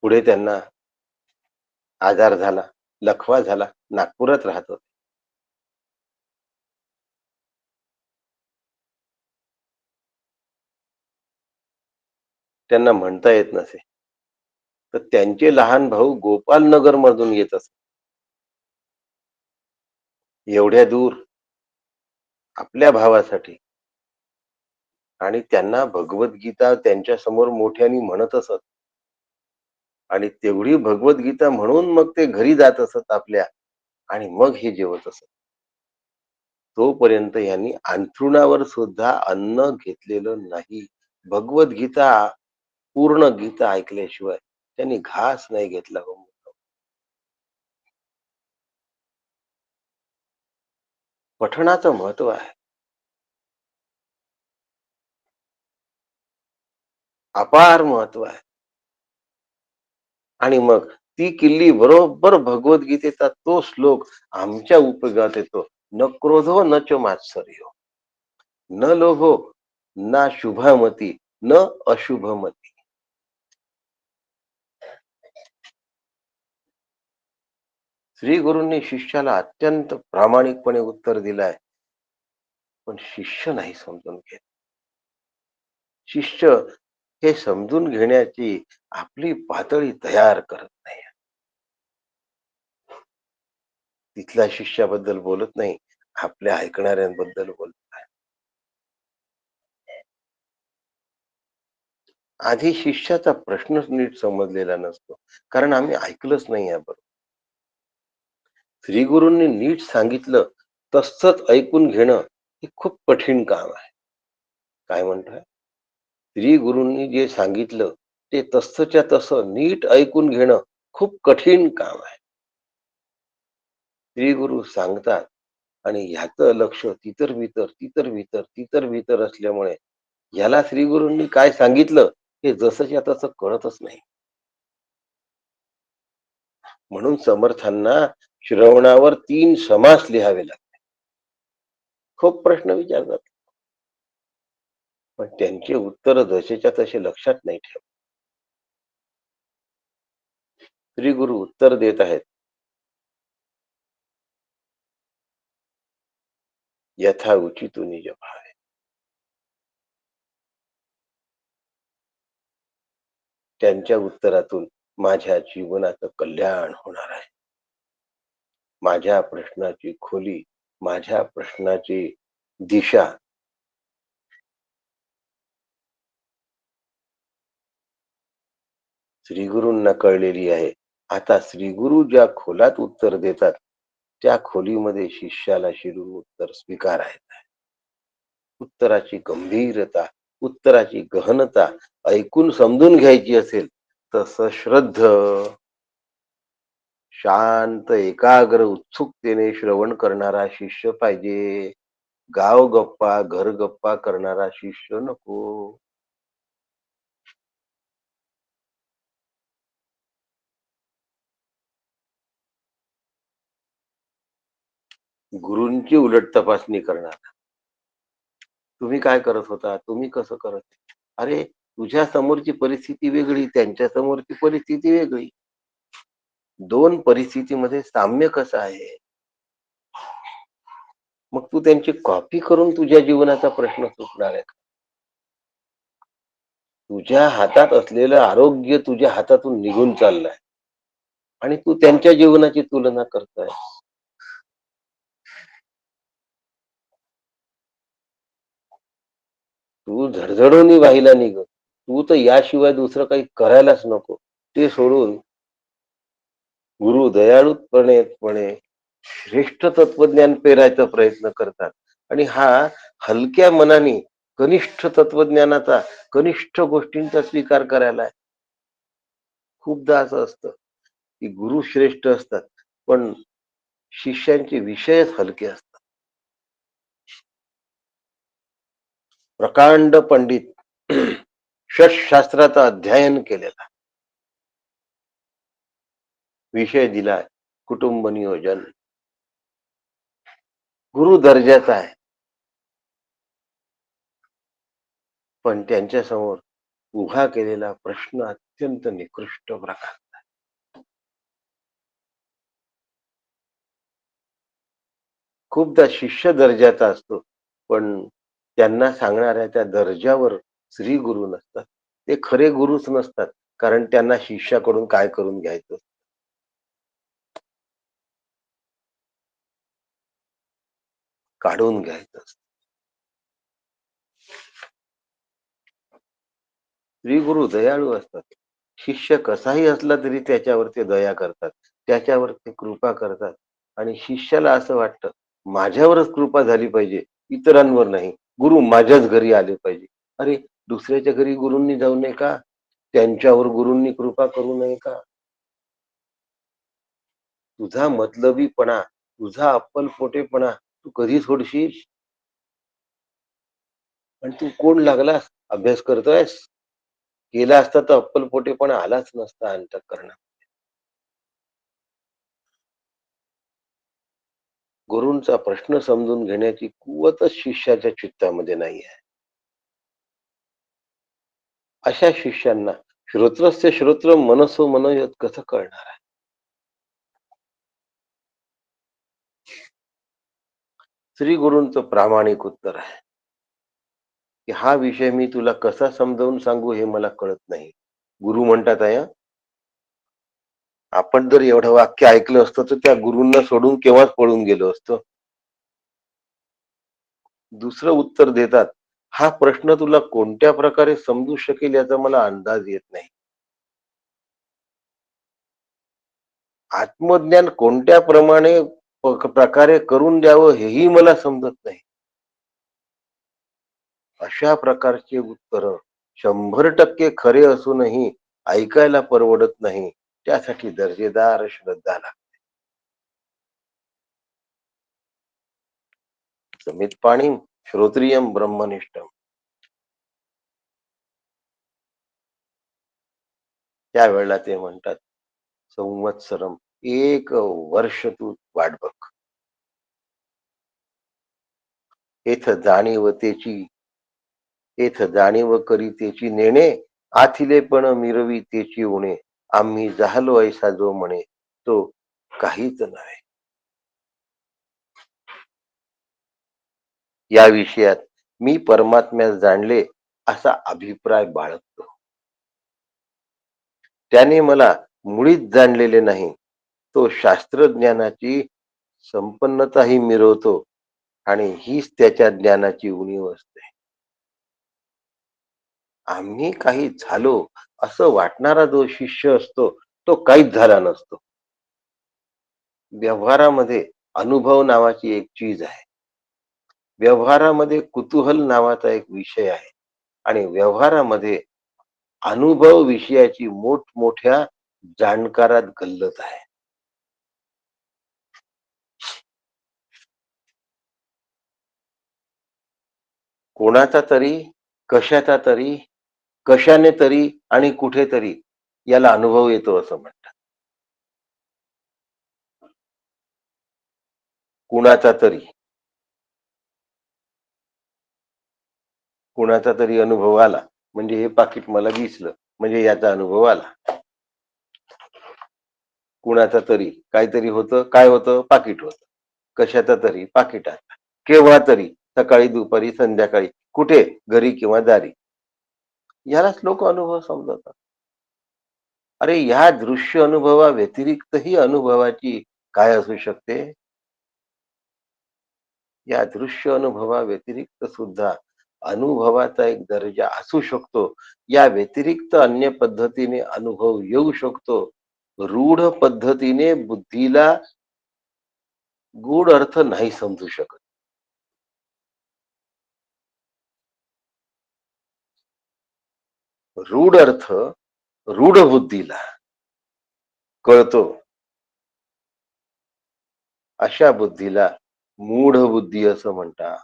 पुढे त्यांना आजार झाला, लखवा झाला, नागपुरात राहत होते. त्यांना म्हणता येत नसे. तर त्यांचे लहान भाऊ गोपालनगर मधून येत असत. एवढ्या दूर आपल्या भावासाठी. आणि त्यांना भगवद्गीता त्यांच्या समोर मोठ्याने म्हणत असत. आणि तेवढी भगवद्गीता म्हणून मग ते घरी जात असत आपल्या, आणि मग हे जेवत असत. तोपर्यंत यांनी अंथरुणावर सुद्धा अन्न घेतलेलं नाही. भगवद्गीता पूर्ण गीता ऐकल्याशिवाय त्यांनी घास नाही घेतला हो. पठणाचं महत्व आहे, अपार महत्व आहे. आणि मग ती किल्ली बरोबर भगवद्गीतेचा तो श्लोक आमच्या उपयोगात येतो. न क्रोधो न च मात्सर्यो, न लोभो ना शुभामती, न अशुभमती. श्री गुरूंनी शिष्याला अत्यंत प्रामाणिकपणे उत्तर दिलंय, पण शिष्य नाही समजून घेत. शिष्य हे समजून घेण्याची आपली पातळी तयार करत नाही. तिथल्या शिष्याबद्दल बोलत नाही, आपल्या ऐकणाऱ्यांबद्दल बोलत आहे. आधी शिष्याचा प्रश्नच नीट समजलेला नसतो, कारण आम्ही ऐकलंच नाही याबरोबर. श्री गुरूंनी नीट सांगितलं तसंच ऐकून घेणं हे खूप कठीण काम आहे. काय म्हणताय? श्री गुरूंनी जे सांगितलं ते तसंच्या तसं नीट ऐकून घेणं खूप कठीण काम आहे. श्री गुरु सांगतात आणि ह्याचं लक्ष तितर भीतर असल्यामुळे याला श्री गुरूंनी काय सांगितलं हे जसंच्या तसं कळतच नाही. म्हणून समर्थांना श्रवणावर 3 समास लिहावे लागते. खूप प्रश्न विचारतात, पण त्यांचे उत्तर जसेच्या तसे लक्षात नाही ठेवत. श्री गुरु उत्तर देत आहेत, यथा उचितो निज भावे. त्यांच्या उत्तरातून माझ्या जीवनाचं कल्याण होणार आहे. माझ्या प्रश्नाची खोली, माझ्या प्रश्नाची दिशा श्री गुरूंना कळलेली आहे. आता श्री गुरु ज्या खोलात उत्तर देतात त्या खोलीमध्ये शिष्याला शिरून उत्तर स्वीकारायचं आहे. उत्तराची गंभीरता, उत्तराची गहनता ऐकून समजून घ्यायची असेल तर सश्रद्ध, शांत, एकाग्र, उत्सुकतेने श्रवण करणारा शिष्य पाहिजे. गाव गप्पा, घर गप्पा करणारा शिष्य नको. गुरूंची उलट तपासणी करणार. तुम्ही काय करत होता, तुम्ही कसं करत, अरे तुझ्या समोरची परिस्थिती वेगळी, त्यांच्या समोरची परिस्थिती वेगळी. 2 परिस्थितीमध्ये साम्य कसं आहे? मग तू त्यांची कॉपी करून तुझ्या जीवनाचा प्रश्न सुटणार आहे का? तुझ्या हातात असलेलं आरोग्य तुझ्या हातातून निघून चाललंय आणि तू त्यांच्या जीवनाची तुलना करतोय. तू झडझडून वाहिला निघ. तू तर याशिवाय दुसरं काही करायलाच नको. ते सोडून गुरु दयाळूपणे श्रेष्ठ तत्वज्ञान पेरायचा प्रयत्न करतात आणि हा हलक्या मनाने कनिष्ठ तत्वज्ञानाचा, कनिष्ठ गोष्टींचा स्वीकार करायला आहे. खूपदा असं असतं की गुरु श्रेष्ठ असतात पण शिष्यांचे विषयच हलके असतात. प्रकांड पंडित षटशास्त्राचं अध्ययन केलेला, विषय दिलाय कुटुंब नियोजन, गुरु दर्जाचा आहे, पण त्यांच्या समोर उभा केलेला प्रश्न अत्यंत निकृष्ट प्रकारचा. खूपदा शिष्य दर्जाचा असतो पण त्यांना सांगणाऱ्या त्या दर्जावर श्री गुरु नसतात. ते खरे गुरुच नसतात, कारण त्यांना शिष्याकडून काय करून घ्यायचं, काढून घ्यायचं. श्री गुरु दयाळू असतात. शिष्य कसाही असला तरी त्याच्यावर ते दया करतात, त्याच्यावर ते कृपा करतात आणि शिष्याला असं वाटतं माझ्यावरच कृपा झाली पाहिजे, इतरांवर नाही. गुरु माझ्याच घरी आले पाहिजे. अरे दुसऱ्याच्या घरी गुरूंनी जाऊ नये का? त्यांच्यावर गुरूंनी कृपा करू नये का? तुझा मतलबीपणा, तुझा अप्पलपोटेपणा तू कधी सोडशील? आणि तू कोण लागलास? अभ्यास करतोयस? केला असता तर अप्पलपोटेपणा आलाच नसता अंतःकरणात. गुरूंचा प्रश्न समजून घेण्याची कुवतच शिष्याच्या चित्तामध्ये नाही आहे. अशा शिष्यांना श्रोत्रस्य श्रोत्र मनसो मनोयत कसं कळणार आहे? श्री गुरूंचं प्रामाणिक उत्तर आहे की हा विषय मी तुला कसा समजावून सांगू हे मला कळत नाही. गुरु म्हणतात आहे, आपण जर एवढं वाक्य ऐकलं असतं तर त्या गुरूंना सोडून केव्हाच पळून गेलो असतो. दुसरं उत्तर देतात, हा प्रश्न तुला कोणत्या प्रकारे समजू शकेल याचा मला अंदाज येत नाही. आत्मज्ञान कोणत्या प्रकारे करून द्यावं हेही मला समजत नाही. अशा प्रकारचे उत्तर 100% खरे असूनही ऐकायला परवडत नाही, त्यासाठी दर्जेदार श्रद्धा लागते. समित पाणी श्रोत्रियम ब्रह्मनिष्ठम. त्यावेळेला ते म्हणतात, संवत्सरम, 1 वर्ष तू वाट बघ. एथ जाणीव करी त्याची नेणे, आथिले पण मिरवी त्याची उणे. आम्ही झालो ऐसा जो म्हणे, तो काहीच नव्हे. या विषयात मी परमात्म्यास जाणले असा अभिप्राय बाळगतो. त्याने मला मुळीच जाणलेले नाही. तो शास्त्रज्ञानाची संपन्नताही मिरवतो आणि हीच त्याच्या ज्ञानाची उणीव असते. आम्ही काही झालो असं वाटणारा जो शिष्य असतो, तो काहीच झाला नसतो. व्यवहारामध्ये अनुभव नावाची एक चीज आहे. व्यवहारामध्ये कुतूहल नावाचा एक विषय आहे आणि व्यवहारामध्ये अनुभव विषयाची मोठमोठ्या जाणकारात गल्लत आहे. कोणाचा तरी, कशाचा तरी, कशाने तरी आणि कुठेतरी याला अनुभव येतो असं म्हणतात. कुणाचा तरी अनुभव आला म्हणजे हे पाकिट मला दिसलं म्हणजे याचा अनुभव आला. कुणाचा तरी काहीतरी होतं, काय होतं? पाकिट होतं. कशाचा तरी पाकिट आला. केव्हा तरी, सकाळी, दुपारी, संध्याकाळी, कुठे? घरी किंवा दारी. यालाच लोक अनुभव समजतात. अरे या दृश्य अनुभवा व्यतिरिक्तही अनुभवाची काय असू शकते? या दृश्य अनुभवा व्यतिरिक्त सुद्धा अनुभवाचा एक दर्जा असू शकतो. या व्यतिरिक्त अन्य पद्धतीने अनुभव येऊ शकतो. रूढ पद्धतीने बुद्धीला गूढ अर्थ नाही समजू शकत. रूढ अर्थ रूढ बुद्धीला कळतो. अशा बुद्धीला मूढ बुद्धी असं म्हणतात.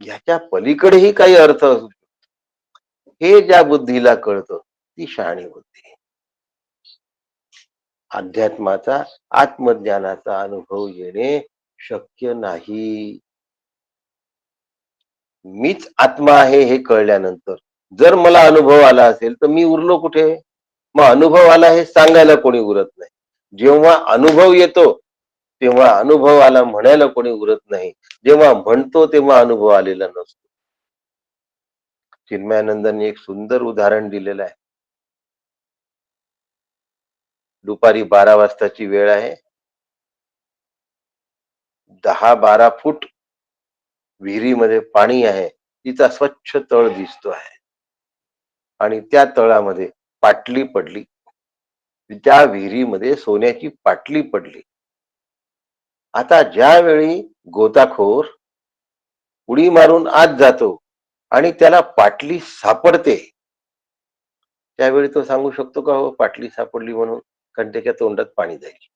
याच्या पलीकडेही काही अर्थ असू शकतो. हे ज्या बुद्धीला कळतं ती शहाणी बुद्धी. अध्यात्माचा, आत्मज्ञानाचा अनुभव येणे शक्य नाही. मीच आत्मा आहे हे कळल्यानंतर जर मला अनुभव आला असेल तर मी उरलो कुठे? मग अनुभव आला हे सांगायला कोणी उरत नाही. जेव्हा अनुभव येतो तेव्हा अनुभव आला म्हणायला कोणी उरत नाही. जेव्हा म्हणतो तेव्हा अनुभव आलेला नसतो. चिन्मयानंदांनी एक सुंदर उदाहरण दिलेलं आहे. दुपारी 12 वाजताची वेळ आहे. 10-12 फूट विहिरीमध्ये पाणी आहे. तिचा स्वच्छ तळ दिसतो आहे आणि त्या तळामध्ये पाटली पडली. त्या विहिरीमध्ये सोन्याची पाटली पडली. आता ज्यावेळी गोताखोर उडी मारून आत जातो आणि त्याला पाटली सापडते, त्यावेळी तो सांगू शकतो का हो पाटली सापडली म्हणून? कारण त्याच्या तोंडात पाणी जाईल.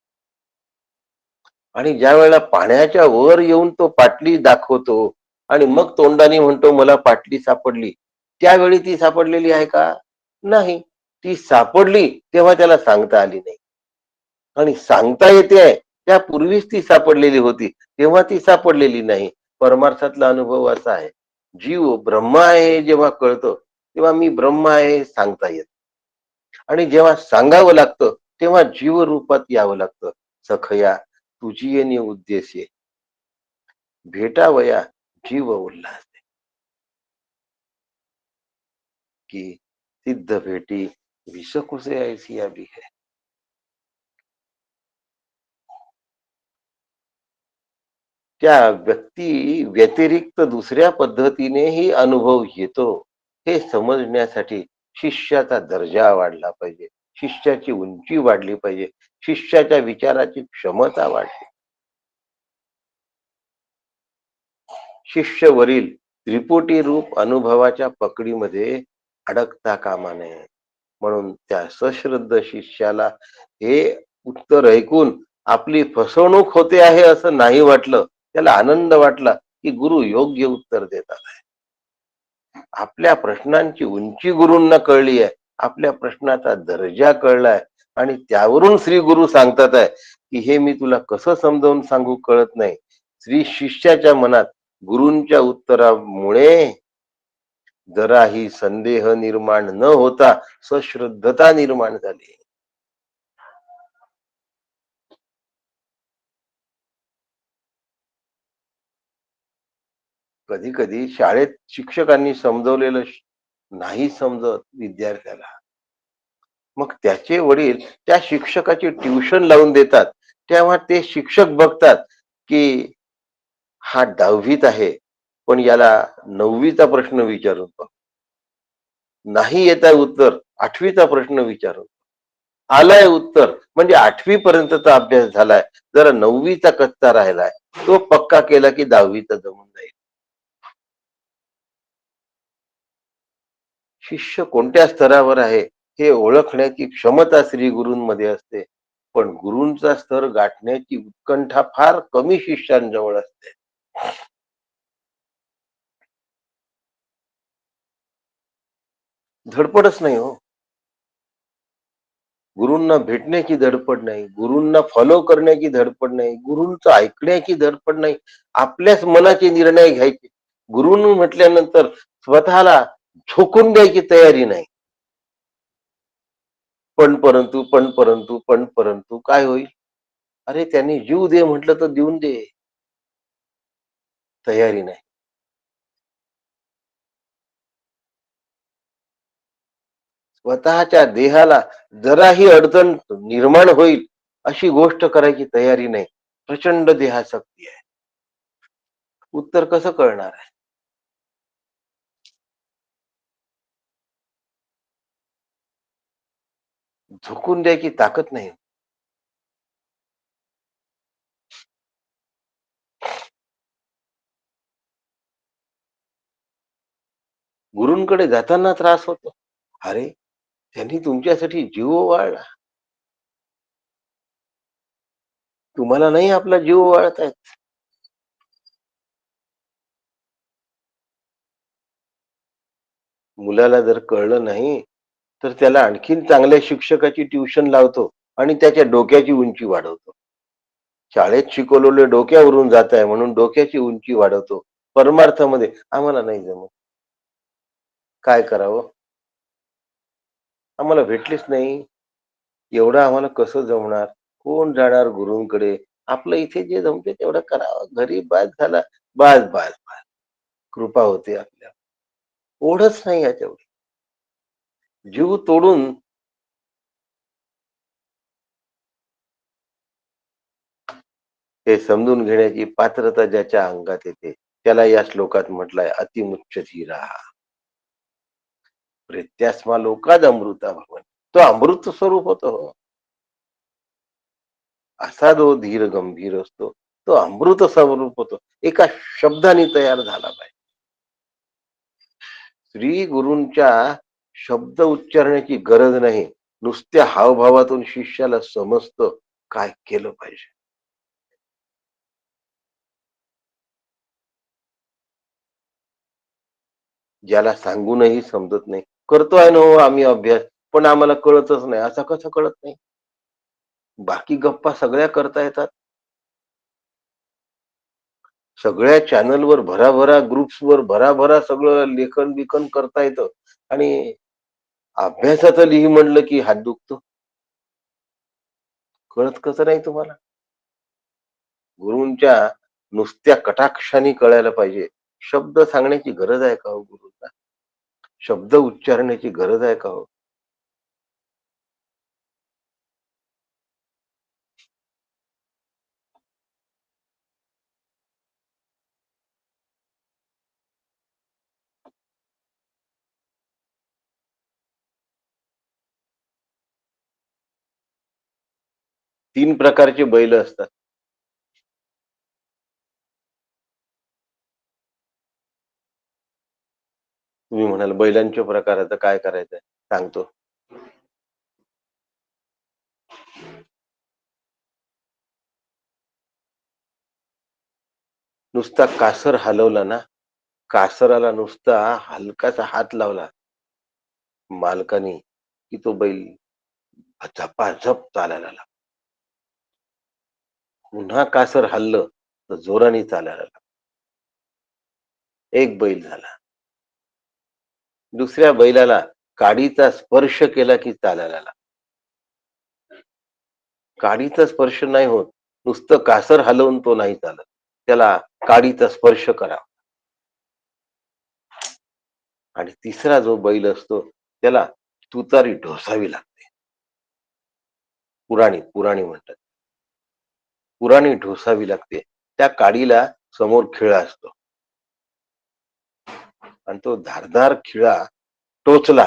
आणि ज्या वेळेला पाण्याच्या वर येऊन तो पाटली दाखवतो आणि मग तोंडाने म्हणतो मला पाटली सापडली, त्यावेळी ती सापडलेली आहे का? नाही. ती सापडली तेव्हा त्याला सांगता आली नाही आणि सांगता येते आहे त्यापूर्वीच ती सापडलेली होती, तेव्हा ती सापडलेली नाही. परमार्थातला अनुभव असा आहे, जीव ब्रह्म आहे हे जेव्हा कळतं तेव्हा मी ब्रह्म आहे हे सांगता येत आणि जेव्हा सांगावं लागतं तेव्हा जीव रूपात यावं लागतं. सखया तुझी येणे उद्देश्य भेटावया जीव उल्हास की सिद्ध भेटी विषकुसे ऐसी अभी है. त्या व्यक्ती व्यतिरिक्त दुसऱ्या पद्धतीनेही अनुभव येतो हे समजण्यासाठी शिष्याचा दर्जा वाढला पाहिजे. शिष्याची उंची वाढली पाहिजे. शिष्याच्या विचाराची क्षमता वाढली. शिष्य वरील त्रिपुटी रूप अनुभवाच्या पकडीमध्ये अडकता कामा नये. म्हणून त्या सश्रद्ध शिष्याला हे उत्तर ऐकून आपली फसवणूक होते आहे असं नाही वाटलं. त्याला आनंद वाटला की गुरु योग्य उत्तर देतात आहे. आपल्या प्रश्नांची उंची गुरूंना कळली आहे, आपल्या प्रश्नाचा दर्जा कळलाय आणि त्यावरून श्री गुरु सांगतात आहे की हे मी तुला कसं समजावून सांगू कळत नाही. श्री शिष्याच्या मनात गुरूंच्या उत्तरामुळे जराही संदेह निर्माण न होता सश्रद्धता निर्माण झाली. कधी कधी शाळेत शिक्षकांनी समजवलेलं नाही समजत विद्यार्थ्याला, मग त्याचे वडील त्या शिक्षकाची ट्युशन लावून देतात. तेव्हा ते शिक्षक बघतात की हा 10वीत आहे, पण याला 9वीचा प्रश्न विचारून बघ. नाही येत आहे उत्तर, 8वीचा प्रश्न विचारून आलाय उत्तर, म्हणजे 8वी पर्यंतचा अभ्यास झालाय, जरा 9वीचा कच्चा राहिलाय, तो पक्का केला की 10वीचा जमून जाईल. शिष्य कोणत्या स्तरावर आहे हे ओळखण्याची क्षमता श्री गुरूंमध्ये असते, पण गुरूंचा स्तर गाठण्याची उत्कंठा फार कमी शिष्यांजवळ असते. धडपडच नाही हो. गुरूंना भेटण्याची धडपड नाही, गुरूंना फॉलो करण्याची धडपड नाही, गुरूंचं ऐकण्याची धडपड नाही, आपल्याच मनाचे निर्णय घ्यायचे. गुरूंनी म्हटल्यानंतर स्वतःला झोकून द्यायची तयारी नाही. पण परंतु काय होईल? अरे त्यांनी जीव दे म्हटलं तर देऊन दे, तयारी नाही. स्वतःच्या देहाला जराही अडचण निर्माण होईल अशी गोष्ट करायची तयारी नाही. प्रचंड देहाशक्ती आहे. उत्तर कसं कळणार आहे? झुकून द्यायची ताकद नाही. गुरूंकडे जाताना त्रास होतो. अरे त्यांनी तुमच्यासाठी जीव ओवाळला, तुम्हाला नाही आपला जीव ओवाळतायत. मुलाला जर कळलं नाही तर त्याला आणखीन चांगल्या शिक्षकाची ट्युशन लावतो आणि त्याच्या डोक्याची उंची वाढवतो. शाळेत शिकवलेले डोक्यावरून जात आहे म्हणून डोक्याची उंची वाढवतो. परमार्थामध्ये आम्हाला नाही जमत. काय करावं? आम्हाला भेटलीच नाही, एवढं आम्हाला कसं जमणार? कोण जाणार गुरूंकडे? आपलं इथे जे जमते तेवढं करावं, घरी बास झाला, बास बास बास. कृपा होते आपल्या. ओढच नाही याच्यावर. जीव तोडून हे समजून घेण्याची पात्रता ज्याच्या अंगात येते त्याला या श्लोकात म्हटलंय अतिमुच्च धीरा प्रेत्यास्मा लोकात अमृता भवन. तो अमृत स्वरूप होतो हो. असा जो धीर गंभीर असतो तो अमृत स्वरूप होतो. एका शब्दाने तयार झाला पाहिजे. श्री गुरूंच्या शब्द उच्चारण्याची गरज नाही, नुसत्या हावभावातून शिष्याला समजतं काय केलं पाहिजे. ज्याला सांगूनही समजत नाही, करतोय ना हो आम्ही अभ्यास, पण आम्हाला कळतच नाही. असं कसं कळत नाही? बाकी गप्पा सगळ्या करता येतात, सगळ्या चॅनलवर भराभरा, ग्रुप्सवर भराभरा सगळं लेखन बिखन करता येतं, आणि अभ्यासाचं लिही म्हणलं की हात दुखतो. कळत कसं नाही तुम्हाला? गुरूंच्या नुसत्या कटाक्षाने कळायला पाहिजे. शब्द सांगण्याची गरज आहे का हो गुरुंना? शब्द उच्चारण्याची गरज आहे का हो? 3 प्रकारचे बैल असतात. तुम्ही म्हणाल बैलांचे प्रकार आता काय करायचंय, सांगतो. नुसता कासर हलवला ना, कासराला नुसता हलकासा हात लावला मालकाने, की तो बैल झपाझप चालायला लागला. पुन्हा कासर हललं तर जोराने चालायला लागला. एक बैल झाला. दुसऱ्या बैलाला काडीचा स्पर्श केला की चालायला लागला. काडीचा स्पर्श नाही होत, नुसतं कासर हलवून तो नाही चालत, त्याला काडीचा स्पर्श करावा. आणि तिसरा जो बैल असतो त्याला तुतारी ढोसावी लागते. पुराणी म्हणतात. पुराणी ढोसावी लागते. त्या काडीला समोर खिळा असतो आणि तो धारदार खिळा टोचला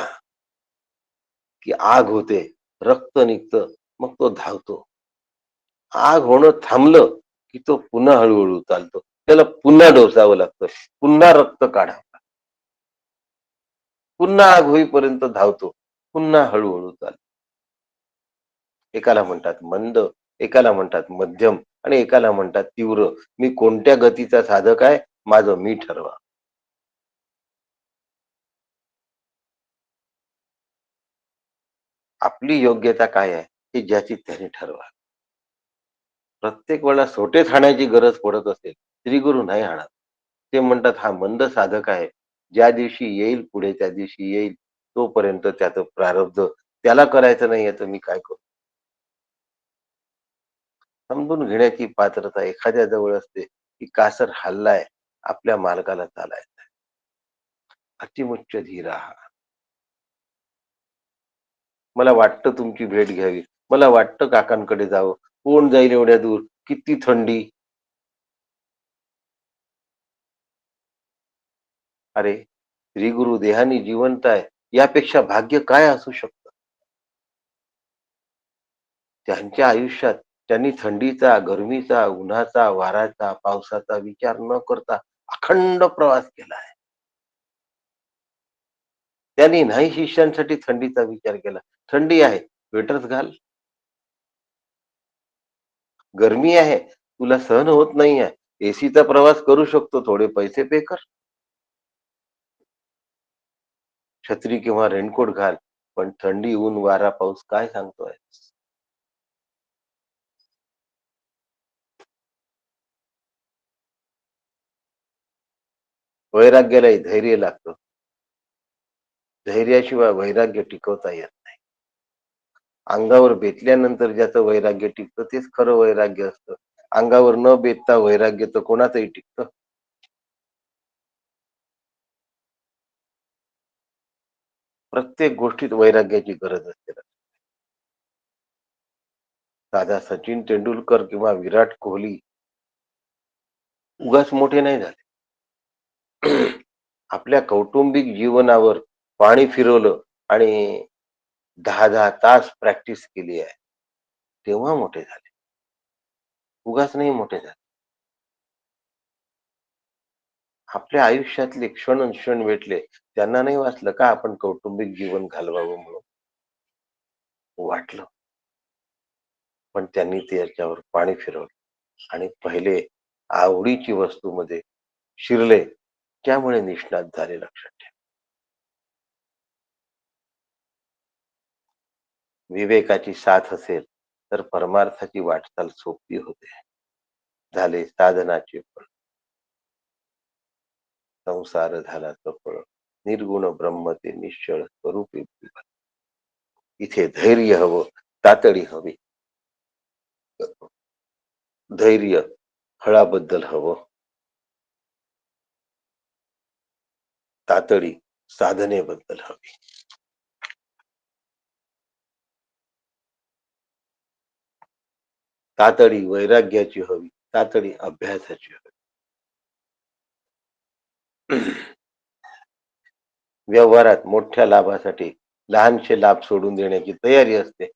की आग होते, रक्त निघतं, मग तो धावतो. आग होणं थांबलं की तो पुन्हा हळूहळू चालतो. त्याला पुन्हा डोसावं लागतं, पुन्हा रक्त काढावं, पुन्हा आग होईपर्यंत धावतो, पुन्हा हळूहळू चालतो. एकाला म्हणतात मंद, एकाला म्हणतात मध्यम आणि एकाला म्हणतात तीव्र. मी कोणत्या गतीचा साधक आहे, माझं मी ठरवा. आपली योग्यता काय आहे हे ज्याची त्याने ठरवा. प्रत्येक वेळेला सोटे खाण्याची गरज पडत असेल, श्रीगुरु नाही आणत. ते म्हणतात हा मंद साधक आहे, ज्या दिवशी येईल पुढे त्या दिवशी येईल, तोपर्यंत त्याचं प्रारब्ध त्याला करायचं नाही याचं मी काय करू. समजून घेण्याची पात्रता एखाद्या जवळ असते की कासर हल्लाय, आपल्या मालकाला चालायचं. अतिमुच्च धीरा. मला वाटतं तुमची भेट घ्यावी, मला वाटतं काकांकडे जावं. कोण जाईल एवढ्या दूर, किती थंडी. अरे श्री गुरु देहानी जिवंत आहे, यापेक्षा भाग्य काय असू शकतं. त्यांच्या आयुष्यात त्यांनी थंडीचा, गरमीचा, उन्हाचा, वाराचा, पावसाचा विचार न करता अखंड प्रवास केला आहे. त्यांनी नाही शिष्यांसाठी थंडीचा विचार केला. थंडी आहे, स्वेटर्स घाल. गरमी आहे, तुला सहन होत नाही आहे, एसीचा प्रवास करू शकतो, थोडे पैसे पे कर. छत्री किंवा रेनकोट घाल, पण थंडी, ऊन, वारा, पाऊस काय सांगतोय. वैराग्यालाही धैर्य लागतं. धैर्याशिवाय वैराग्य टिकवता येत नाही. अंगावर बेतल्यानंतर ज्याचं वैराग्य टिकतं तेच खरं वैराग्य असतं. अंगावर न बेतता वैराग्य तर कोणाचंही टिकतं. प्रत्येक गोष्टीत वैराग्याची गरज असते. साधा सचिन तेंडुलकर किंवा विराट कोहली उगाच मोठे नाही झाले. आपल्या कौटुंबिक जीवनावर पाणी फिरवलं आणि 10-10 तास प्रॅक्टिस केली आहे, तेव्हा मोठे झाले. उगाच नाही मोठे झाले. आपल्या आयुष्यातले क्षण भेटले, त्यांना नाही वाटलं का आपण कौटुंबिक जीवन घालवावं म्हणून. वाटलं, पण त्यांनी त्याच्यावर पाणी फिरवलं आणि पहिले आवडीची वस्तूमध्ये शिरले, त्यामुळे निष्णात झाले. लक्षात ठेवा. विवेकाची साथ असेल तर परमार्थाची वाटचाल सोपी होते. झाले साधनाचे फळ, संसार झाला सफळ, निर्गुण ब्रह्म ते निश्चळ स्वरूपी विभा. इथे धैर्य हवं, तातडी हवी. धैर्य फळाबद्दल हवं, तातडी साधनेबद्दल हवी. तातडी वैराग्याची हवी, तातडी अभ्यासाची हवी. व्यवहारात मोठ्या लाभासाठी लहानशे लाभ सोडून देण्याची तयारी असते.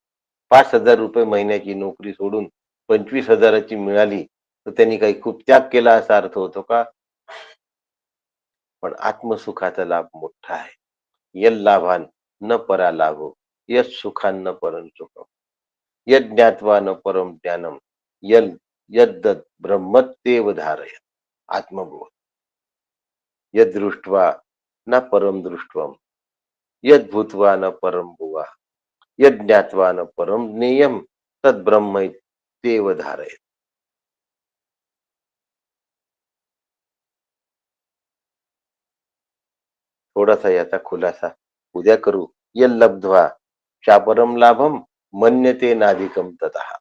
5,000 रुपये महिन्याची नोकरी सोडून 25,000ची मिळाली तर त्यांनी काही खूप त्याग केला असा अर्थ होतो का. पण आत्मसुखाचा लाभ मोठा आहे. यल लाभान न परा लाभो, यत सुखान न परम सुखम, यद ज्ञात्वा न परम ज्ञानम, यल यद्दत ब्रह्मत्तेव धारय. आत्मबोध. यद दृष्ट्वा न परम दृष्टवम, यद भूत्वा न परम भुवा, यद ज्ञात्वा न परम ज्ञेयम, तद ब्रह्मैत्येव धारय. थोडासा याचा खुलासा उद्या करू. यल लब्ध्वा चापरम लाभम मन्यते नाधिकम ततः,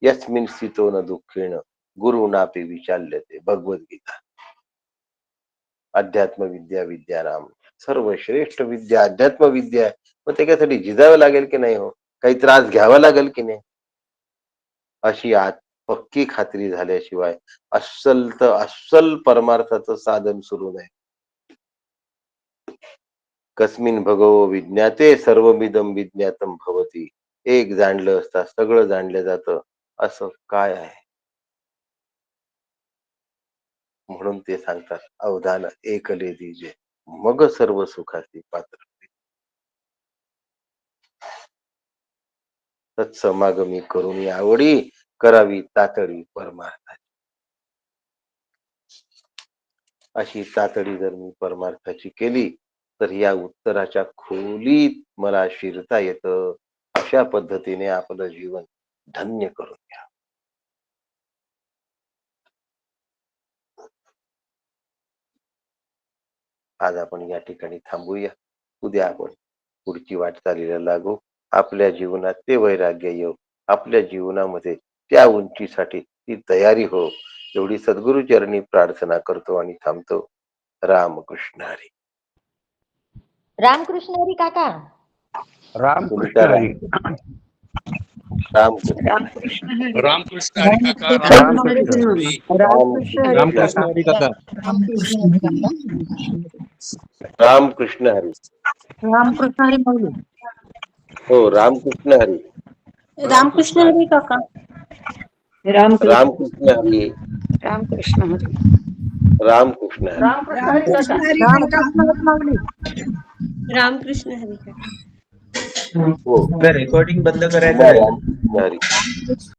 यस्मिन् स्थितो न दुःखेन गुरुनापि विचाल्यते. भगवद्गीता. अध्यात्म विद्या विद्यानाम, सर्वश्रेष्ठ विद्या अध्यात्म विद्या आहे. मग त्याच्यासाठी झिजावं लागेल की नाही हो, काही त्रास घ्यावा लागेल की नाही, अशी आज पक्की खात्री झाल्याशिवाय अस्सल तर अस्सल परमार्थाचं साधन सुरू नाही. कस्मिन भगवो विज्ञाते सर्वमिदं विज्ञातम भवती. एक जाणलं असता सगळं जाणलं जातं, असं काय आहे. म्हणून ते सांगतात, अवधान एकले दीजे मग सर्व सुखाची पात्र. तत्समागमी करून आवडी करावी तातडी परमार्थाची. अशी तातडी जर मी परमार्थाची केली तर या उत्तराच्या खोलीत मला शिरता येतं. अशा पद्धतीने आपलं जीवन धन्य करून घ्या. आज आपण या ठिकाणी थांबूया. उद्या आपण पुढची वाटचालीला लागू. आपल्या जीवनात ते वैराग्य येऊ, आपल्या जीवनामध्ये त्या उंचीसाठी ती तयारी हो, एवढी सद्गुरु चरणी प्रार्थना करतो आणि थांबतो. रामकृष्ण हरी. रामकृष्ण हरी काका. रामकृष्ण हरी. रामकृष्ण. रामकृष्ण हरी. रामकृष्ण हरी काका. रामकृष्ण हरी. रामकृष्ण हरी काका. रामकृष्ण हरी. रामकृष्ण हरी माऊली. हो, रामकृष्ण हरी. रामकृष्ण हरी काका. रामकृष्ण हरी. रामकृष्ण हरी. रामकृष्ण हरी. रामकृष्ण हरी माऊली. रामकृष्ण हरी काका. हो, रेकॉर्डिंग बंद करायचं आहे. रामकृष्ण हरी.